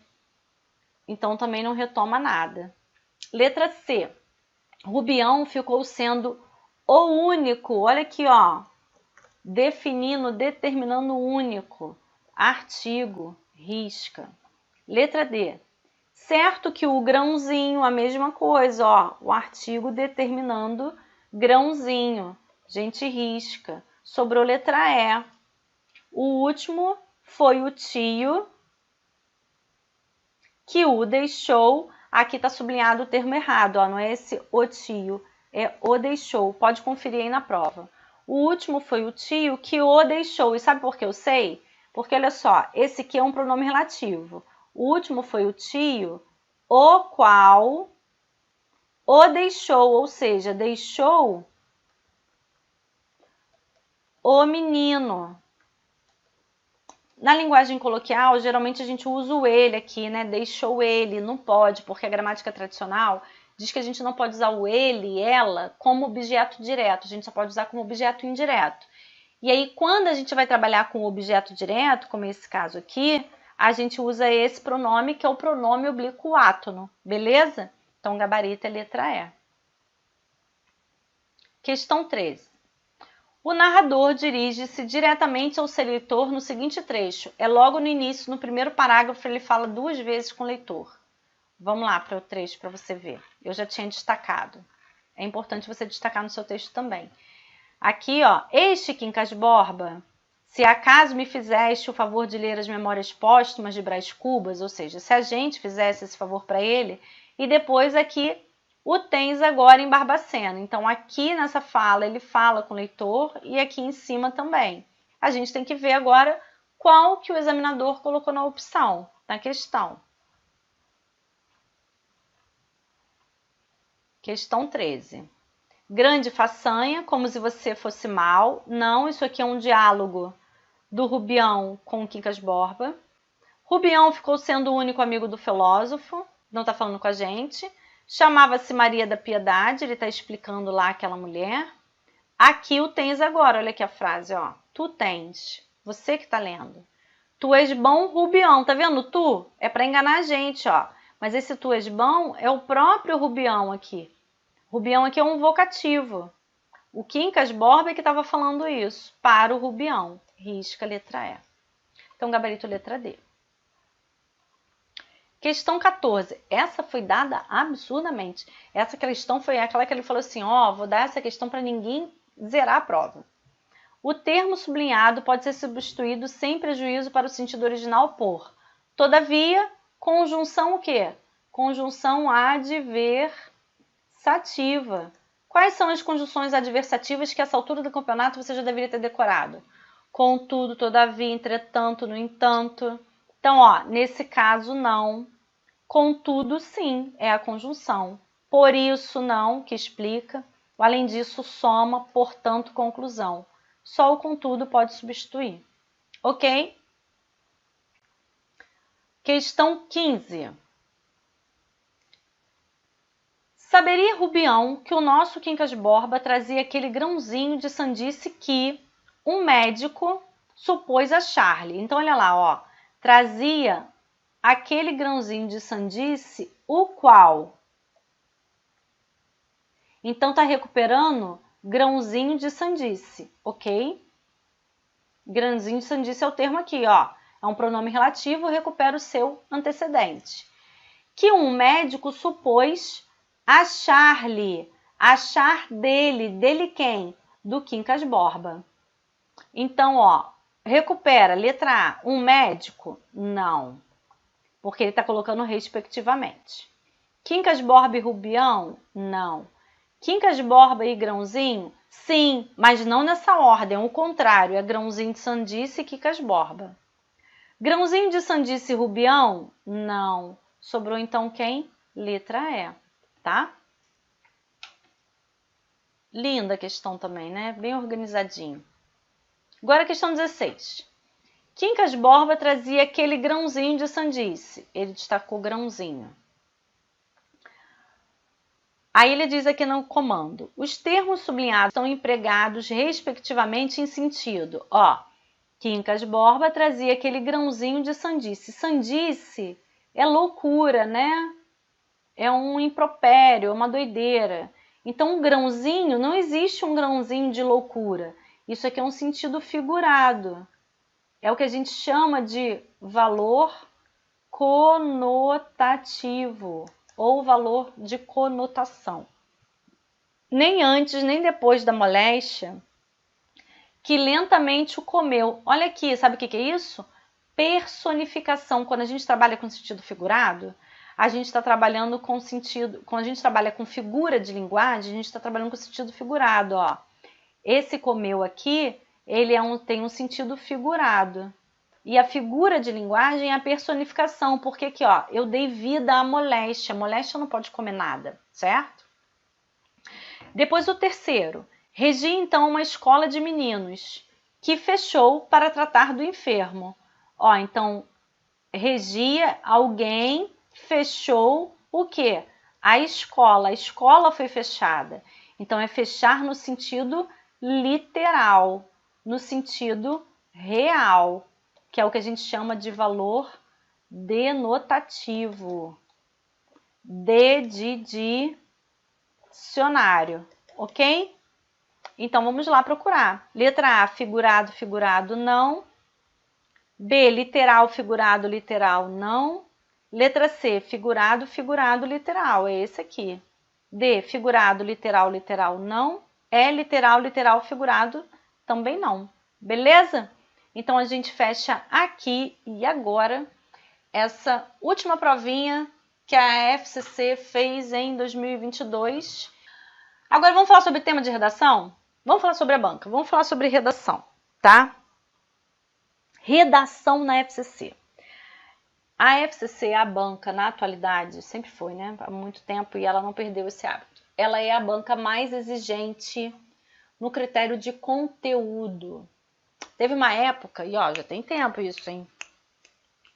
Então, também não retoma nada. Letra C. Rubião ficou sendo o único. Olha aqui, ó. Definindo, determinando o único. Artigo, risca. Letra D. Certo que o grãozinho, a mesma coisa, ó. O artigo determinando grãozinho. Gente, risca. Sobrou letra E. O último foi o tio que o deixou. Aqui está sublinhado o termo errado, ó, não é esse o tio, é o deixou. Pode conferir aí na prova. O último foi o tio que o deixou. E sabe por que eu sei? Porque, olha só, esse aqui é um pronome relativo. O último foi o tio, o qual o deixou, ou seja, deixou o menino. Na linguagem coloquial, geralmente a gente usa o ele aqui, né? Deixou ele, não pode, porque a gramática tradicional diz que a gente não pode usar o ele, ela, como objeto direto, a gente só pode usar como objeto indireto. E aí, quando a gente vai trabalhar com o objeto direto, como esse caso aqui, a gente usa esse pronome, que é o pronome oblíquo átono, beleza? Então, gabarito é letra E. Questão 13. O narrador dirige-se diretamente ao seu leitor no seguinte trecho. É logo no início, no primeiro parágrafo, ele fala 2 vezes com o leitor. Vamos lá para o trecho para você ver. Eu já tinha destacado. É importante você destacar no seu texto também. Aqui, ó. Este Quincas Borba, se acaso me fizeste o favor de ler as memórias póstumas de Brás Cubas, ou seja, se a gente fizesse esse favor para ele, e depois aqui o tens agora em Barbacena. Então, aqui nessa fala, ele fala com o leitor e aqui em cima também. A gente tem que ver agora qual que o examinador colocou na opção, na questão. Questão 13. Grande façanha, como se você fosse mal. Não, isso aqui é um diálogo do Rubião com o Quincas Borba. Rubião ficou sendo o único amigo do filósofo, não está falando com a gente. Chamava-se Maria da Piedade, ele está explicando lá aquela mulher. Aqui o tens agora, olha aqui a frase, ó. Tu tens, você que está lendo. Tu és bom, Rubião, tá vendo? Tu é para enganar a gente, ó. Mas esse tu és bom é o próprio Rubião aqui. Rubião aqui é um vocativo. O Quincas Borba é que estava falando isso, para o Rubião. Risca letra E. Então, gabarito letra D. Questão 14. Essa foi dada absurdamente. Essa questão foi aquela que ele falou assim, ó, vou dar essa questão para ninguém zerar a prova. O termo sublinhado pode ser substituído sem prejuízo para o sentido original por. Todavia, conjunção o quê? Conjunção adversativa. Quais são as conjunções adversativas que a essa altura do campeonato você já deveria ter decorado? Contudo, todavia, entretanto, no entanto. Então, ó, nesse caso, não. Contudo, sim, é a conjunção. Por isso, não, que explica. Além disso, soma, portanto, conclusão. Só o contudo pode substituir. Ok? Questão 15. Saberia Rubião que o nosso Quincas Borba trazia aquele grãozinho de sandice que um médico supôs a Charlie. Então, olha lá, ó. Trazia aquele grãozinho de sandice, o qual. Então, tá recuperando grãozinho de sandice, ok? Grãozinho de sandice é o termo aqui, ó. É um pronome relativo, recupera o seu antecedente. Que um médico supôs achar-lhe, achar dele quem? Do Quincas Borba. Então, ó, recupera, letra A, um médico? Não, porque ele está colocando respectivamente. Quincas Borba e Rubião? Não. Quincas Borba e Grãozinho? Sim, mas não nessa ordem, o contrário, é Grãozinho de Sandice e Quincas Borba. Grãozinho de Sandice e Rubião? Não. Sobrou então quem? Letra E, tá? Linda a questão também, né? Bem organizadinho. Agora a questão 16. Quincas Borba trazia aquele grãozinho de sandice. Ele destacou grãozinho. Aí ele diz aqui no comando. Os termos sublinhados são empregados respectivamente em sentido. Ó, Quincas Borba trazia aquele grãozinho de sandice. Sandice é loucura, né? É um impropério, é uma doideira. Então, um grãozinho, não existe um grãozinho de loucura. Isso aqui é um sentido figurado. É o que a gente chama de valor conotativo ou valor de conotação. Nem antes, nem depois da moléstia, que lentamente o comeu. Olha aqui, sabe o que é isso? Personificação. Quando a gente trabalha com sentido figurado, a gente está trabalhando com sentido... Quando a gente trabalha com figura de linguagem, a gente está trabalhando com sentido figurado, ó. Esse comeu aqui, ele tem um sentido figurado. E a figura de linguagem é a personificação, porque aqui, ó, eu dei vida à moléstia. Moléstia não pode comer nada, certo? Depois o terceiro. Regia então uma escola de meninos, que fechou para tratar do enfermo. Ó, então, regia, alguém fechou o quê? A escola foi fechada. Então, é fechar no sentido literal, no sentido real, que é o que a gente chama de valor denotativo. D de dicionário, ok? Então, vamos lá procurar. Letra A, figurado, figurado, não. B, literal, figurado, literal, não. Letra C, figurado, figurado, literal, é esse aqui. D, figurado, literal, literal, não. E, literal, literal, figurado, também não. Beleza? Então, a gente fecha aqui e agora essa última provinha que a FCC fez em 2022. Agora, vamos falar sobre tema de redação? Vamos falar sobre a banca, vamos falar sobre redação, tá? Redação na FCC. A FCC, a banca, na atualidade, sempre foi, né? Há muito tempo e ela não perdeu esse hábito. Ela é a banca mais exigente no critério de conteúdo. Teve uma época, e ó, já tem tempo isso, hein?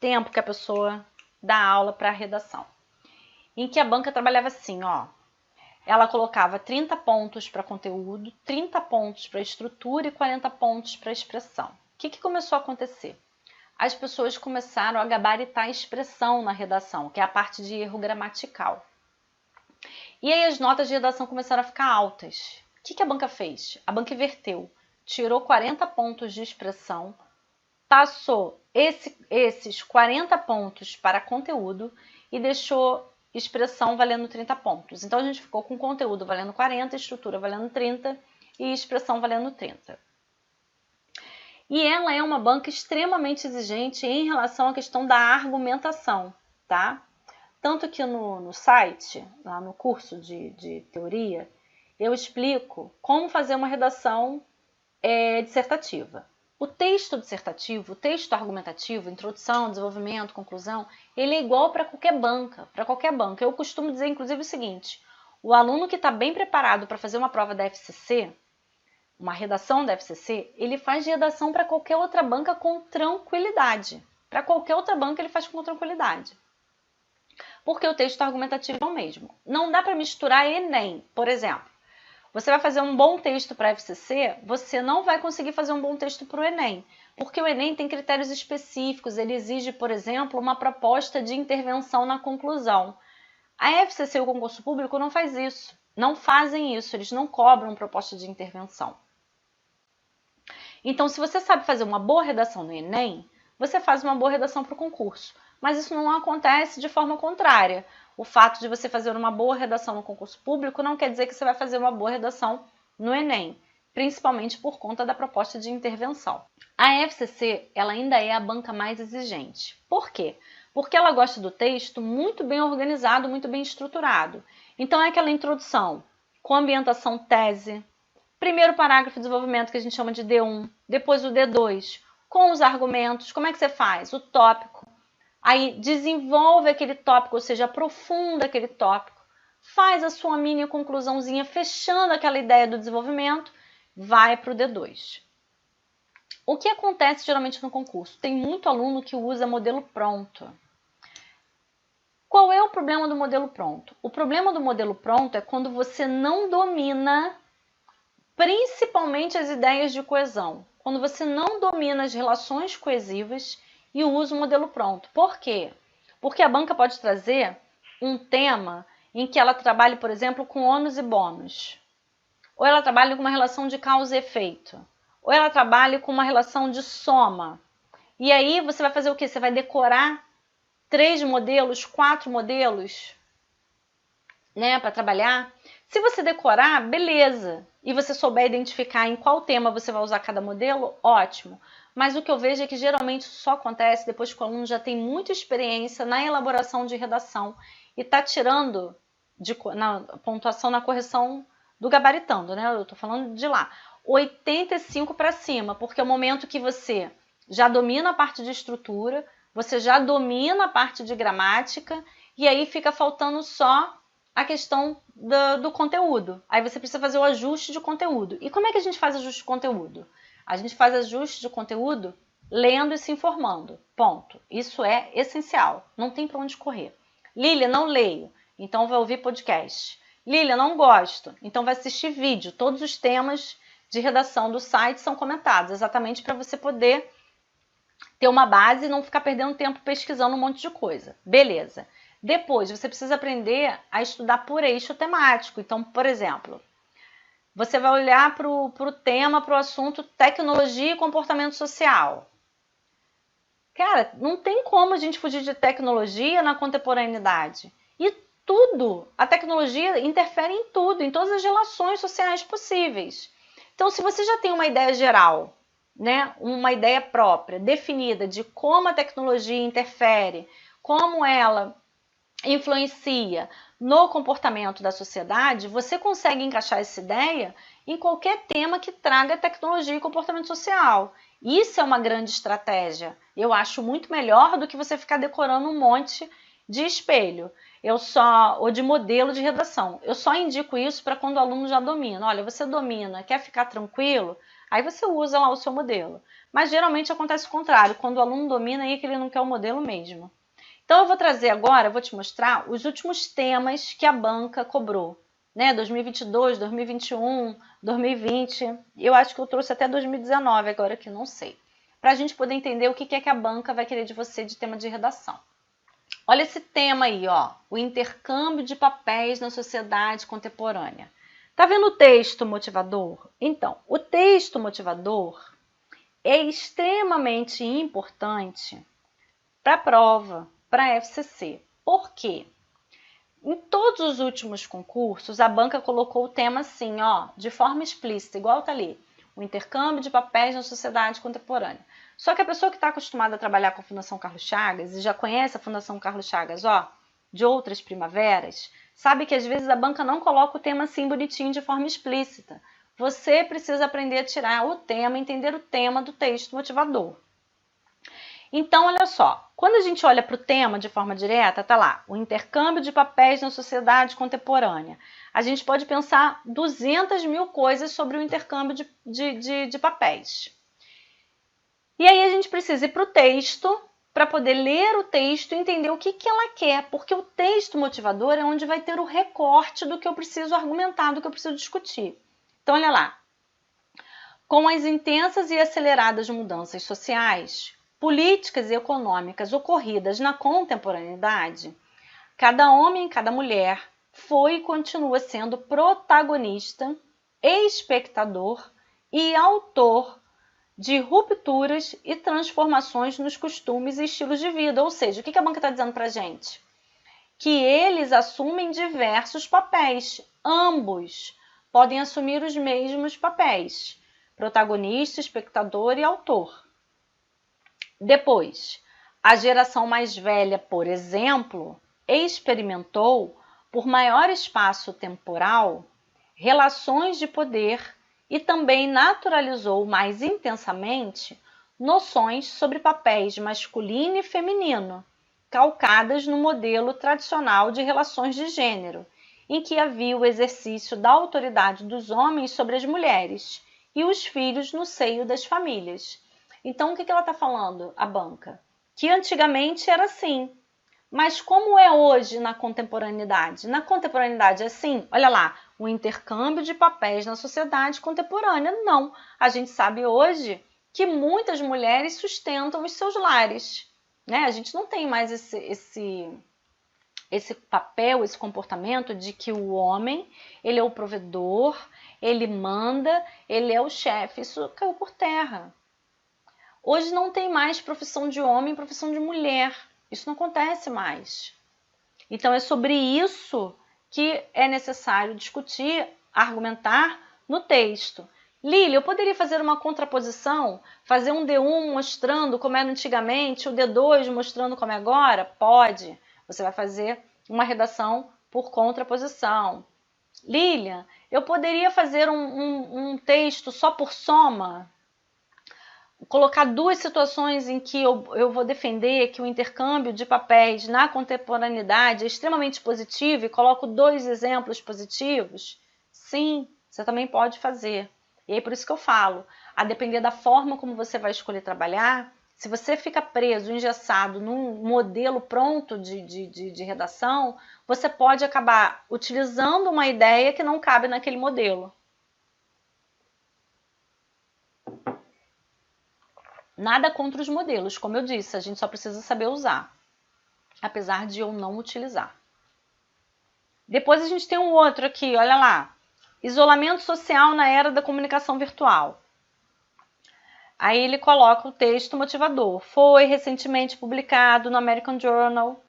Tempo que a pessoa dá aula para redação. Em que a banca trabalhava assim, ó. Ela colocava 30 pontos para conteúdo, 30 pontos para estrutura e 40 pontos para expressão. O que começou a acontecer? As pessoas começaram a gabaritar a expressão na redação, que é a parte de erro gramatical. E aí as notas de redação começaram a ficar altas. O que a banca fez? A banca inverteu, tirou 40 pontos de expressão, passou esses 40 pontos para conteúdo e deixou expressão valendo 30 pontos. Então, a gente ficou com conteúdo valendo 40, estrutura valendo 30 e expressão valendo 30. E ela é uma banca extremamente exigente em relação à questão da argumentação, tá? Tanto que no site, lá no curso de teoria, eu explico como fazer uma redação dissertativa. O texto dissertativo, o texto argumentativo, introdução, desenvolvimento, conclusão, ele é igual para qualquer banca, Eu costumo dizer, inclusive, o seguinte, o aluno que está bem preparado para fazer uma prova da FCC, uma redação da FCC, ele faz redação para qualquer outra banca com tranquilidade. Para qualquer outra banca ele faz com tranquilidade. Porque o texto argumentativo é o mesmo. Não dá para misturar Enem, por exemplo. Você vai fazer um bom texto para a FCC, você não vai conseguir fazer um bom texto para o Enem, porque o Enem tem critérios específicos, ele exige, por exemplo, uma proposta de intervenção na conclusão. A FCC e o concurso público não faz isso, não fazem isso, eles não cobram proposta de intervenção. Então, se você sabe fazer uma boa redação no Enem, você faz uma boa redação para o concurso, mas isso não acontece de forma contrária. O fato de você fazer uma boa redação no concurso público não quer dizer que você vai fazer uma boa redação no Enem, principalmente por conta da proposta de intervenção. A FCC, ela ainda é a banca mais exigente. Por quê? Porque ela gosta do texto muito bem organizado, muito bem estruturado. Então, é aquela introdução com ambientação tese, primeiro parágrafo de desenvolvimento que a gente chama de D1, depois o D2, com os argumentos, como é que você faz? O tópico. Aí desenvolve aquele tópico, ou seja, aprofunda aquele tópico, faz a sua mini conclusãozinha, fechando aquela ideia do desenvolvimento, vai para o D2. O que acontece geralmente no concurso? Tem muito aluno que usa modelo pronto. Qual é o problema do modelo pronto? O problema do modelo pronto é quando você não domina principalmente as ideias de coesão, quando você não domina as relações coesivas e usa o modelo pronto. Por quê? Porque a banca pode trazer um tema em que ela trabalhe, por exemplo, com ônus e bônus. Ou ela trabalhe com uma relação de causa e efeito. Ou ela trabalhe com uma relação de soma. E aí você vai fazer o quê? Você vai decorar 3 modelos, 4 modelos, né, para trabalhar. Se você decorar, beleza. E você souber identificar em qual tema você vai usar cada modelo, ótimo. Mas o que eu vejo é que geralmente isso só acontece depois que o aluno já tem muita experiência na elaboração de redação e está tirando na pontuação na correção do gabaritando, né? Eu estou falando de lá. 85 para cima, porque é o momento que você já domina a parte de estrutura, você já domina a parte de gramática e aí fica faltando só a questão do conteúdo. Aí você precisa fazer o ajuste de conteúdo. E como é que a gente faz ajuste de conteúdo? A gente faz ajuste de conteúdo lendo e se informando. Ponto. Isso é essencial. Não tem para onde correr. Lília, não leio. Então vai ouvir podcast. Lília, não gosto. Então vai assistir vídeo. Todos os temas de redação do site são comentados, exatamente para você poder ter uma base e não ficar perdendo tempo pesquisando um monte de coisa. Beleza. Depois, você precisa aprender a estudar por eixo temático. Então, por exemplo, você vai olhar para o tema, para o assunto tecnologia e comportamento social. Cara, não tem como a gente fugir de tecnologia na contemporaneidade. E tudo, a tecnologia interfere em tudo, em todas as relações sociais possíveis. Então, se você já tem uma ideia geral, né, uma ideia própria, definida de como a tecnologia interfere, como ela influencia no comportamento da sociedade, você consegue encaixar essa ideia em qualquer tema que traga tecnologia e comportamento social. Isso é uma grande estratégia. Eu acho muito melhor do que você ficar decorando um monte de espelho. Ou de modelo de redação. Eu só indico isso para quando o aluno já domina. Olha, você domina, quer ficar tranquilo? Aí você usa lá o seu modelo. Mas geralmente acontece o contrário. Quando o aluno domina, aí é que ele não quer o modelo mesmo. Então eu vou trazer agora, vou te mostrar os últimos temas que a banca cobrou, né? 2022, 2021, 2020, eu acho que eu trouxe até 2019 agora que não sei, para a gente poder entender o que é que a banca vai querer de você de tema de redação. Olha esse tema aí, ó, o intercâmbio de papéis na sociedade contemporânea. Tá vendo o texto motivador? Então, o texto motivador é extremamente importante para a prova, para a FCC. Por quê? Em todos os últimos concursos, a banca colocou o tema assim, ó, de forma explícita, igual tá ali, o intercâmbio de papéis na sociedade contemporânea. Só que a pessoa que está acostumada a trabalhar com a Fundação Carlos Chagas e já conhece a Fundação Carlos Chagas, ó, de outras primaveras, sabe que às vezes a banca não coloca o tema assim bonitinho de forma explícita. Você precisa aprender a tirar o tema, entender o tema do texto motivador. Então, olha só, quando a gente olha para o tema de forma direta, tá lá, o intercâmbio de papéis na sociedade contemporânea. A gente pode pensar 200 mil coisas sobre o intercâmbio de papéis. E aí a gente precisa ir para o texto, para poder ler o texto e entender o que ela quer, porque o texto motivador é onde vai ter o recorte do que eu preciso argumentar, do que eu preciso discutir. Então, olha lá. Com as intensas e aceleradas mudanças sociais, políticas e econômicas ocorridas na contemporaneidade, cada homem e cada mulher foi e continua sendo protagonista, espectador e autor de rupturas e transformações nos costumes e estilos de vida. Ou seja, o que a banca está dizendo para a gente? Que eles assumem diversos papéis. Ambos podem assumir os mesmos papéis: protagonista, espectador e autor. Depois, a geração mais velha, por exemplo, experimentou, por maior espaço temporal, relações de poder e também naturalizou mais intensamente noções sobre papéis masculino e feminino, calcadas no modelo tradicional de relações de gênero, em que havia o exercício da autoridade dos homens sobre as mulheres e os filhos no seio das famílias. Então, o que ela está falando, a banca? Que antigamente era assim. Mas como é hoje na contemporaneidade? Na contemporaneidade é assim, olha lá, o intercâmbio de papéis na sociedade contemporânea. Não. A gente sabe hoje que muitas mulheres sustentam os seus lares, né? A gente não tem mais esse papel, esse comportamento de que o homem, ele é o provedor, ele manda, ele é o chefe. Isso caiu por terra. Hoje não tem mais profissão de homem e profissão de mulher. Isso não acontece mais. Então é sobre isso que é necessário discutir, argumentar no texto. Lília, eu poderia fazer uma contraposição, fazer um D1 mostrando como era antigamente, o D2 mostrando como é agora? Pode. Você vai fazer uma redação por contraposição. Lília, eu poderia fazer um texto só por soma? Colocar duas situações em que eu vou defender que o intercâmbio de papéis na contemporaneidade é extremamente positivo e coloco 2 exemplos positivos? Sim, você também pode fazer. E aí por isso que eu falo, a depender da forma como você vai escolher trabalhar, Se você fica preso, engessado num modelo pronto de redação, você pode acabar utilizando uma ideia que não cabe naquele modelo. Nada contra os modelos, como eu disse, a gente só precisa saber usar, apesar de eu não utilizar. Depois a gente tem um outro aqui, olha lá. Isolamento social na era da comunicação virtual. Aí ele coloca o texto motivador. Foi recentemente publicado no American Journal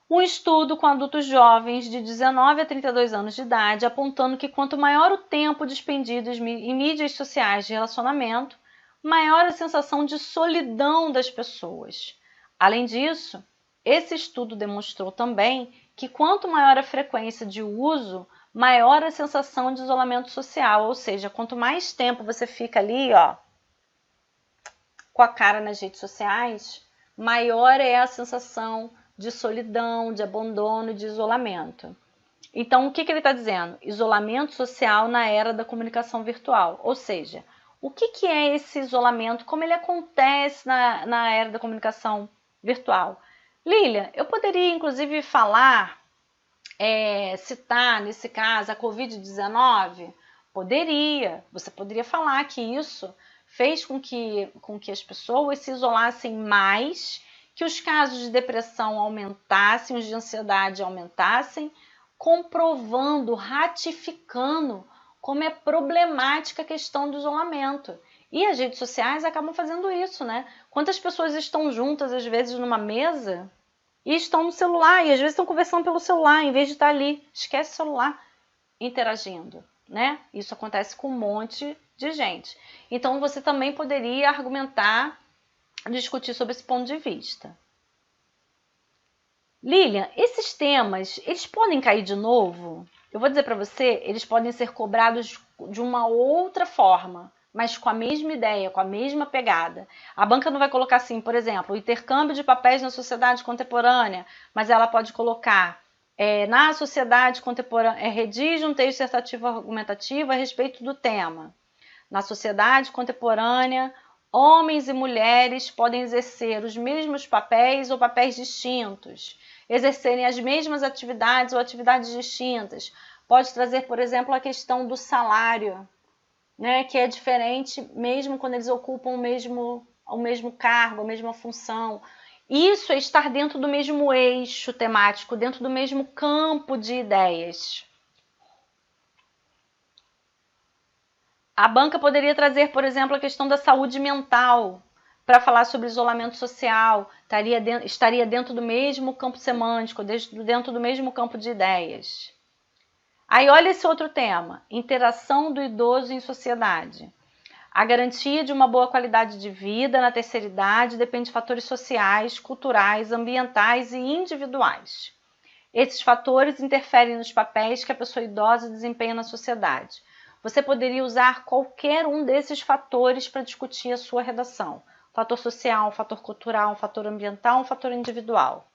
um estudo com adultos jovens de 19 a 32 anos de idade, apontando que quanto maior o tempo despendido em mídias sociais de relacionamento, maior a sensação de solidão das pessoas. Além disso, esse estudo demonstrou também que quanto maior a frequência de uso, maior a sensação de isolamento social, ou seja, quanto mais tempo você fica ali, ó, com a cara nas redes sociais, maior é a sensação de solidão, de abandono, de isolamento. Então, o que ele está dizendo? Isolamento social na era da comunicação virtual. Ou seja, o que é esse isolamento? Como ele acontece na era da comunicação virtual? Lília, eu poderia inclusive falar, citar nesse caso a Covid-19? Poderia. Você poderia falar que isso fez com que as pessoas se isolassem mais, que os casos de depressão aumentassem, os de ansiedade aumentassem, comprovando, ratificando como é problemática a questão do isolamento. E as redes sociais acabam fazendo isso, né? Quantas pessoas estão juntas, às vezes, numa mesa e estão no celular, e às vezes estão conversando pelo celular, em vez de estar ali, esquece o celular, interagindo, né? Isso acontece com um monte de gente. Então, você também poderia argumentar, discutir sobre esse ponto de vista. Lilian, esses temas, eles podem cair de novo? Eu vou dizer para você, eles podem ser cobrados de uma outra forma, mas com a mesma ideia, com a mesma pegada. A banca não vai colocar assim, por exemplo, o intercâmbio de papéis na sociedade contemporânea, mas ela pode colocar na sociedade contemporânea, redige um texto dissertativo argumentativo a respeito do tema. Na sociedade contemporânea, homens e mulheres podem exercer os mesmos papéis ou papéis distintos, exercerem as mesmas atividades ou atividades distintas. Pode trazer, por exemplo, a questão do salário, né, que é diferente mesmo quando eles ocupam o mesmo cargo, a mesma função. Isso é estar dentro do mesmo eixo temático, dentro do mesmo campo de ideias. A banca poderia trazer, por exemplo, a questão da saúde mental, para falar sobre isolamento social, estaria dentro do mesmo campo semântico, dentro do mesmo campo de ideias. Aí olha esse outro tema, interação do idoso em sociedade. A garantia de uma boa qualidade de vida na terceira idade depende de fatores sociais, culturais, ambientais e individuais. Esses fatores interferem nos papéis que a pessoa idosa desempenha na sociedade. Você poderia usar qualquer um desses fatores para discutir a sua redação. Fator social, fator cultural, fator ambiental, fator individual.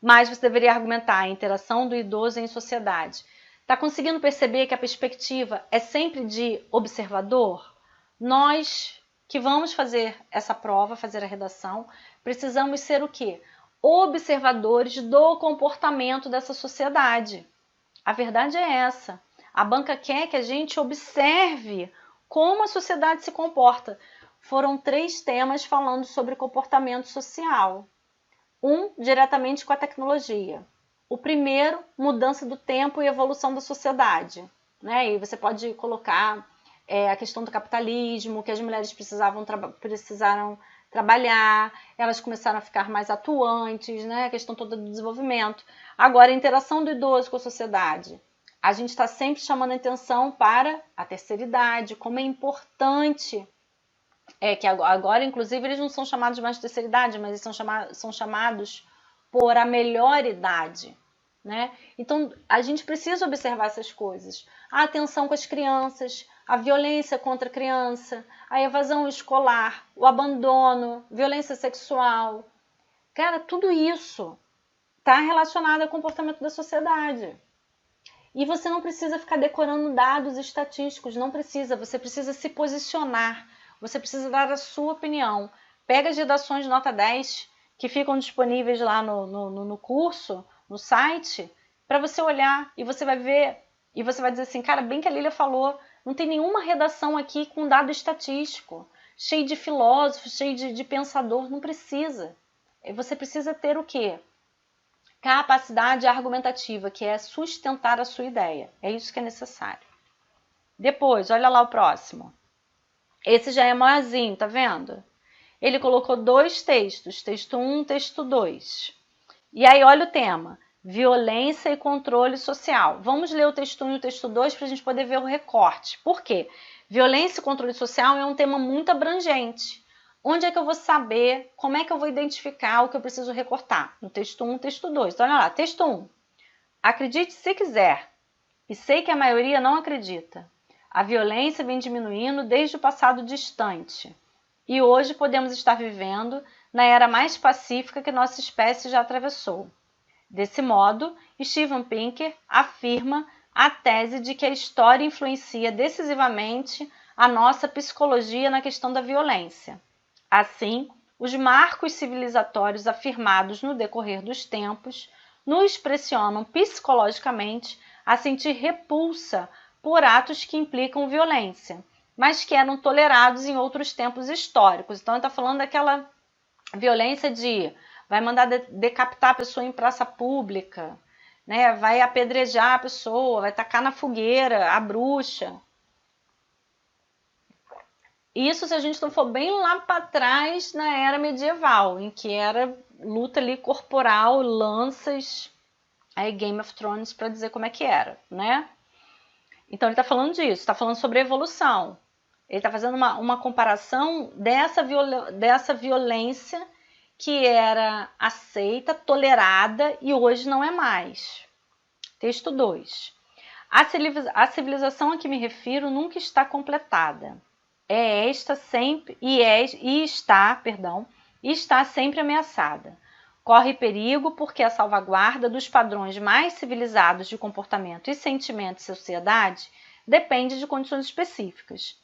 Mas você deveria argumentar a interação do idoso em sociedade. Está conseguindo perceber que a perspectiva é sempre de observador? Nós que vamos fazer essa prova, fazer a redação, precisamos ser o quê? Observadores do comportamento dessa sociedade. A verdade é essa. A banca quer que a gente observe como a sociedade se comporta. Foram 3 temas falando sobre comportamento social. Um, diretamente com a tecnologia. O primeiro, mudança do tempo e evolução da sociedade. Né? E você pode colocar a questão do capitalismo, que as mulheres precisaram trabalhar, elas começaram a ficar mais atuantes, né? A questão toda do desenvolvimento. Agora, a interação do idoso com a sociedade. A gente está sempre chamando a atenção para a terceira idade, como é importante, que agora, inclusive, eles não são chamados mais de terceira idade, mas eles são chamados por a melhor idade, né? Então, a gente precisa observar essas coisas. A atenção com as crianças, a violência contra a criança, a evasão escolar, o abandono, violência sexual. Cara, tudo isso está relacionado ao comportamento da sociedade. E você não precisa ficar decorando dados estatísticos, não precisa. Você precisa se posicionar, você precisa dar a sua opinião. Pega as redações de nota 10 que ficam disponíveis lá no curso, no site, para você olhar e você vai ver, e você vai dizer assim, cara, bem que a Lília falou, não tem nenhuma redação aqui com dado estatístico, cheio de filósofo, cheio de pensador, não precisa. Você precisa ter o quê? Capacidade argumentativa, que é sustentar a sua ideia. É isso que é necessário. Depois, olha lá o próximo. Esse já é maiorzinho, tá vendo? Ele colocou 2 textos, texto 1, texto 2. E aí, olha o tema, violência e controle social. Vamos ler o texto 1 e o texto 2 para a gente poder ver o recorte. Por quê? Violência e controle social é um tema muito abrangente. Onde é que eu vou saber, como é que eu vou identificar o que eu preciso recortar? No texto 1 e texto 2. Então, olha lá, texto 1. Acredite se quiser, e sei que a maioria não acredita. A violência vem diminuindo desde o passado distante. E hoje podemos estar vivendo na era mais pacífica que nossa espécie já atravessou. Desse modo, Steven Pinker afirma a tese de que a história influencia decisivamente a nossa psicologia na questão da violência. Assim, os marcos civilizatórios afirmados no decorrer dos tempos nos pressionam psicologicamente a sentir repulsa por atos que implicam violência, mas que eram tolerados em outros tempos históricos. Então, ele está falando daquela violência de vai mandar decapitar a pessoa em praça pública, né? Vai apedrejar a pessoa, vai tacar na fogueira a bruxa. Isso se a gente não for bem lá para trás na era medieval, em que era luta ali corporal, lanças, aí Game of Thrones para dizer como é que era, né? Então ele está falando disso, está falando sobre evolução. Ele está fazendo uma comparação dessa violência que era aceita, tolerada e hoje não é mais. Texto 2. A civilização a que me refiro nunca está completada. Está sempre ameaçada. Corre perigo porque a salvaguarda dos padrões mais civilizados de comportamento e sentimento de sociedade depende de condições específicas.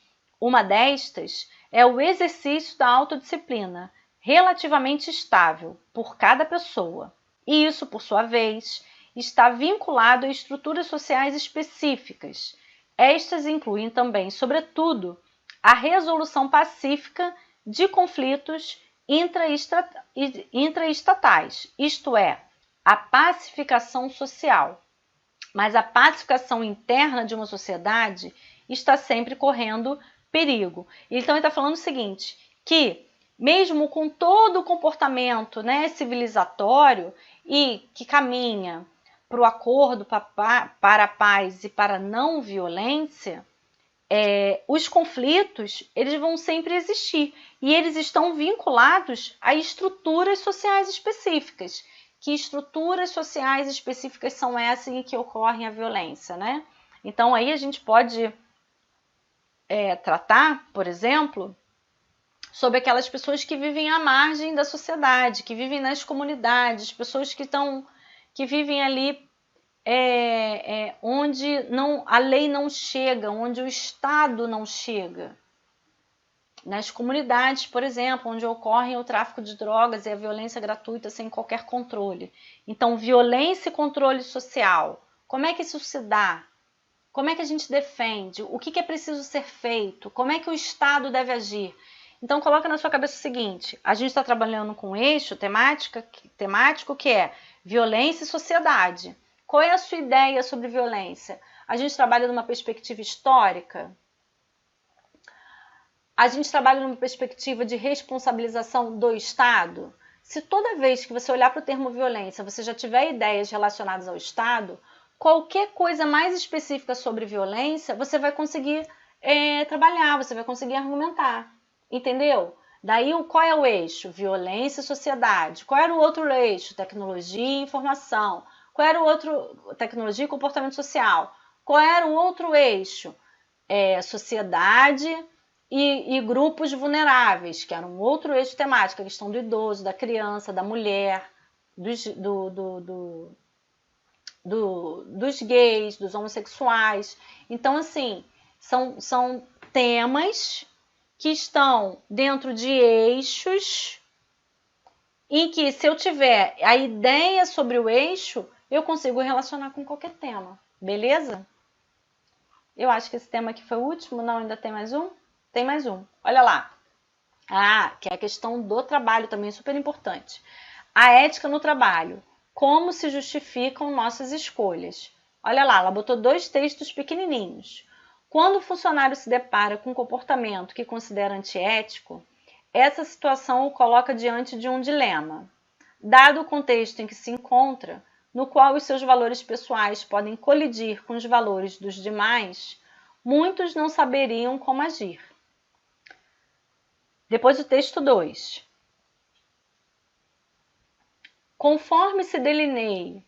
Uma destas é o exercício da autodisciplina, relativamente estável por cada pessoa. E isso, por sua vez, está vinculado a estruturas sociais específicas. Estas incluem também, sobretudo, a resolução pacífica de conflitos intraestatais, isto é, a pacificação social. Mas a pacificação interna de uma sociedade está sempre correndo perigo. Então, ele está falando o seguinte, que mesmo com todo o comportamento, né, civilizatório e que caminha para o acordo, para a paz e para a não violência, os conflitos eles vão sempre existir e eles estão vinculados a estruturas sociais específicas. Que estruturas sociais específicas são essas em que ocorre a violência, né? Então aí a gente pode tratar, por exemplo, sobre aquelas pessoas que vivem à margem da sociedade, que vivem nas comunidades, pessoas que vivem ali onde a lei não chega, onde o Estado não chega. Nas comunidades, por exemplo, onde ocorre o tráfico de drogas e a violência gratuita sem qualquer controle. Então, violência e controle social. Como é que isso se dá? Como é que a gente defende? O que é preciso ser feito? Como é que o Estado deve agir? Então, coloca na sua cabeça o seguinte, a gente está trabalhando com um eixo temático que é violência e sociedade. Qual é a sua ideia sobre violência? A gente trabalha numa perspectiva histórica? A gente trabalha numa perspectiva de responsabilização do Estado? Se toda vez que você olhar para o termo violência, você já tiver ideias relacionadas ao Estado, qualquer coisa mais específica sobre violência, você vai conseguir trabalhar, você vai conseguir argumentar. Entendeu? Daí, qual é o eixo? Violência e sociedade. Qual era o outro eixo? Tecnologia e informação. Qual era o outro? Tecnologia e comportamento social. Qual era o outro eixo? Sociedade e grupos vulneráveis, que era um outro eixo temático, a questão do idoso, da criança, da mulher, dos gays, dos homossexuais. Então, assim, são temas que estão dentro de eixos em que, se eu tiver a ideia sobre o eixo, eu consigo relacionar com qualquer tema, beleza? Eu acho que esse tema aqui foi o último, não? Ainda tem mais um? Tem mais um, olha lá. Que é a questão do trabalho também, super importante. A ética no trabalho. Como se justificam nossas escolhas? Olha lá, ela botou 2 textos pequenininhos. Quando o funcionário se depara com um comportamento que considera antiético, essa situação o coloca diante de um dilema. Dado o contexto em que se encontra, no qual os seus valores pessoais podem colidir com os valores dos demais, muitos não saberiam como agir. Depois o texto 2. Conforme se delineie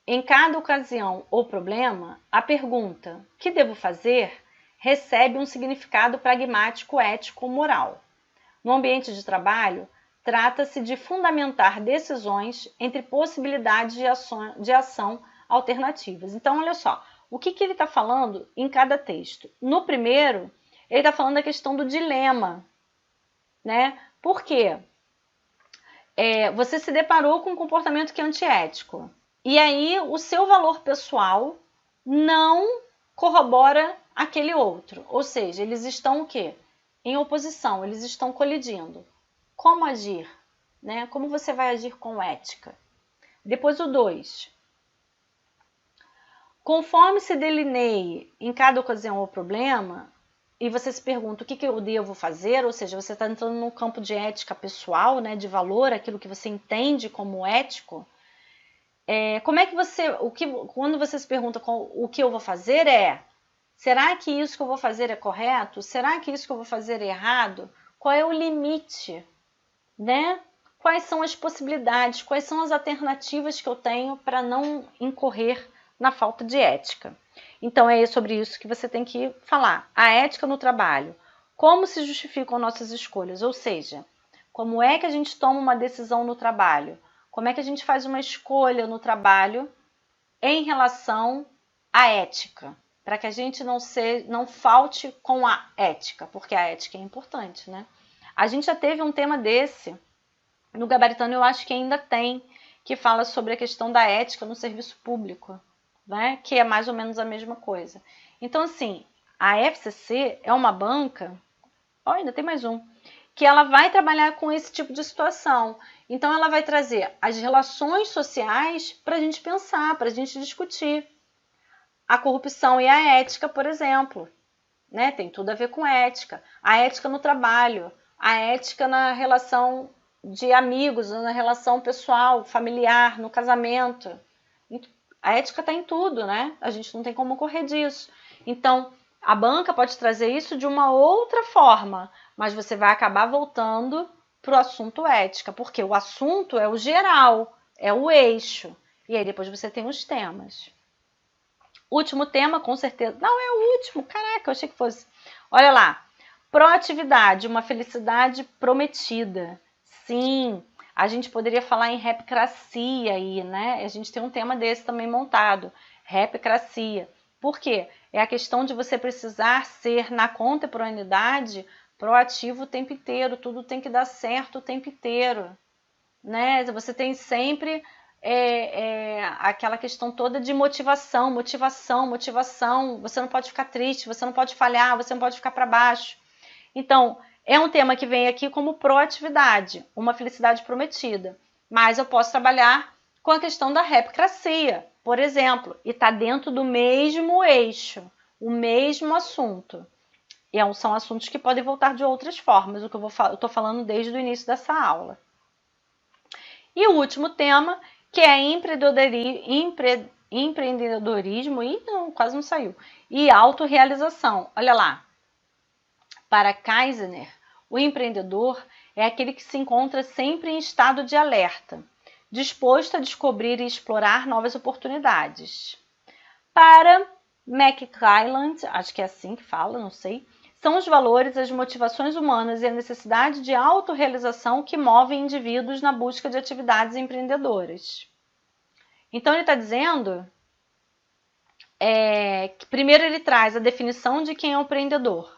em cada ocasião ou problema, a pergunta "que devo fazer?" recebe um significado pragmático, ético ou moral. No ambiente de trabalho, trata-se de fundamentar decisões entre possibilidades de ação alternativas. Então, olha só, o que ele está falando em cada texto? No primeiro, ele está falando da questão do dilema, né? Por quê? Você se deparou com um comportamento que é antiético. E aí o seu valor pessoal não corrobora aquele outro. Ou seja, eles estão o quê? Em oposição, eles estão colidindo. Como agir? Né? Como você vai agir com ética? Depois o 2. Conforme se delineie em cada ocasião ou problema, e você se pergunta o que eu devo fazer, ou seja, você está entrando no campo de ética pessoal, né, de valor, aquilo que você entende como ético, como é que quando você se pergunta o que eu vou fazer será que isso que eu vou fazer é correto? Será que isso que eu vou fazer é errado? Qual é o limite? Né? Quais são as possibilidades? Quais são as alternativas que eu tenho para não incorrer na falta de ética? Então, é sobre isso que você tem que falar. A ética no trabalho. Como se justificam nossas escolhas? Ou seja, como é que a gente toma uma decisão no trabalho? Como é que a gente faz uma escolha no trabalho em relação à ética? Para que a gente não falte com a ética, porque a ética é importante, né? A gente já teve um tema desse no Gabaritano, eu acho que ainda tem, que fala sobre a questão da ética no serviço público, né? Que é mais ou menos a mesma coisa. Então, assim, a FCC é uma banca, ainda tem mais um, que ela vai trabalhar com esse tipo de situação. Então, ela vai trazer as relações sociais para a gente pensar, para a gente discutir. A corrupção e a ética, por exemplo, né? Tem tudo a ver com ética. A ética no trabalho, a ética na relação de amigos, na relação pessoal, familiar, no casamento. A ética está em tudo, né? A gente não tem como correr disso. Então, a banca pode trazer isso de uma outra forma, mas você vai acabar voltando para o assunto ética, porque o assunto é o geral, é o eixo. E aí depois você tem os temas. Último tema, com certeza. Não, é o último. Caraca, eu achei que fosse. Olha lá. Proatividade, uma felicidade prometida. Sim, a gente poderia falar em repcracia aí, né? A gente tem um tema desse também montado. Repcracia. Por quê? É a questão de você precisar ser, na contemporaneidade, proativo o tempo inteiro. Tudo tem que dar certo o tempo inteiro, né? Você tem sempre aquela questão toda de motivação. Você não pode ficar triste, você não pode falhar, você não pode ficar para baixo. Então, é um tema que vem aqui como proatividade, uma felicidade prometida. Mas eu posso trabalhar com a questão da repcracia, por exemplo, e está dentro do mesmo eixo, o mesmo assunto. E são assuntos que podem voltar de outras formas, o que eu estou falando desde o início dessa aula. E o último tema, que é empreendedorismo, quase não saiu, e autorrealização. Olha lá, para Kaisner, o empreendedor é aquele que se encontra sempre em estado de alerta, disposto a descobrir e explorar novas oportunidades. Para McClelland, acho que é assim que fala, não sei, são os valores, as motivações humanas e a necessidade de autorrealização que movem indivíduos na busca de atividades empreendedoras. Então, ele está dizendo que primeiro ele traz a definição de quem é o empreendedor.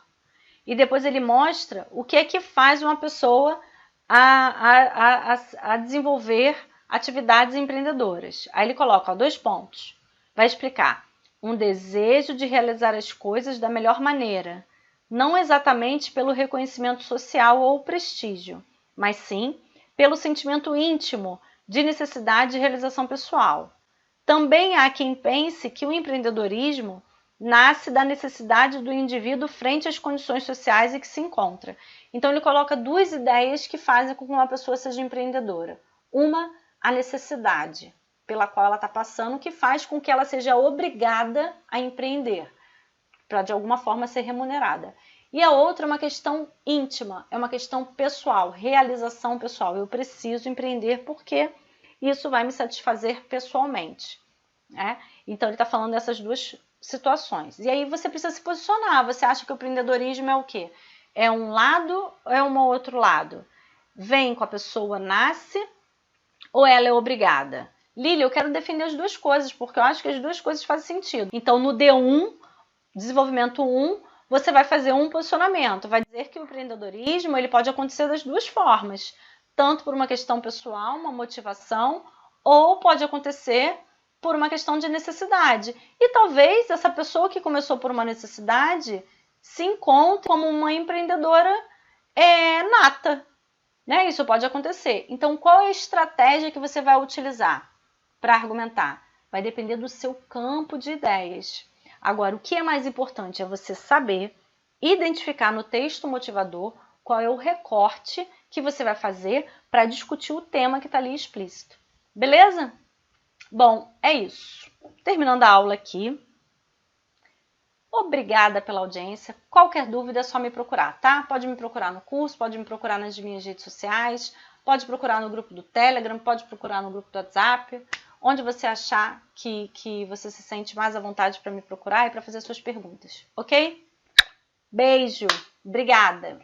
E depois ele mostra o que é que faz uma pessoa a desenvolver atividades empreendedoras. Aí ele coloca 2 pontos. Vai explicar um desejo de realizar as coisas da melhor maneira, não exatamente pelo reconhecimento social ou prestígio, mas sim pelo sentimento íntimo de necessidade de realização pessoal. Também há quem pense que o empreendedorismo nasce da necessidade do indivíduo frente às condições sociais em que se encontra. Então ele coloca 2 ideias que fazem com que uma pessoa seja empreendedora. Uma, a necessidade pela qual ela está passando, que faz com que ela seja obrigada a empreender, para de alguma forma ser remunerada. E a outra é uma questão íntima, é uma questão pessoal, realização pessoal. Eu preciso empreender porque isso vai me satisfazer pessoalmente. Né? Então ele está falando dessas 2 situações. E aí você precisa se posicionar. Você acha que o empreendedorismo é o quê? É um lado ou é um outro lado? Vem com a pessoa, nasce, ou ela é obrigada? Lília, eu quero defender as 2 coisas, porque eu acho que as 2 coisas fazem sentido. Então, no D1, desenvolvimento 1, você vai fazer um posicionamento. Vai dizer que o empreendedorismo ele pode acontecer das 2 formas. Tanto por uma questão pessoal, uma motivação, ou pode acontecer por uma questão de necessidade. E talvez essa pessoa que começou por uma necessidade se encontre como uma empreendedora nata. Né? Isso pode acontecer. Então, qual é a estratégia que você vai utilizar para argumentar? Vai depender do seu campo de ideias. Agora, o que é mais importante é você saber identificar no texto motivador qual é o recorte que você vai fazer para discutir o tema que está ali explícito. Beleza? Bom, é isso. Terminando a aula aqui. Obrigada pela audiência. Qualquer dúvida é só me procurar, tá? Pode me procurar no curso, pode me procurar nas minhas redes sociais, pode procurar no grupo do Telegram, pode procurar no grupo do WhatsApp, onde você achar que você se sente mais à vontade para me procurar e para fazer suas perguntas, ok? Beijo, obrigada!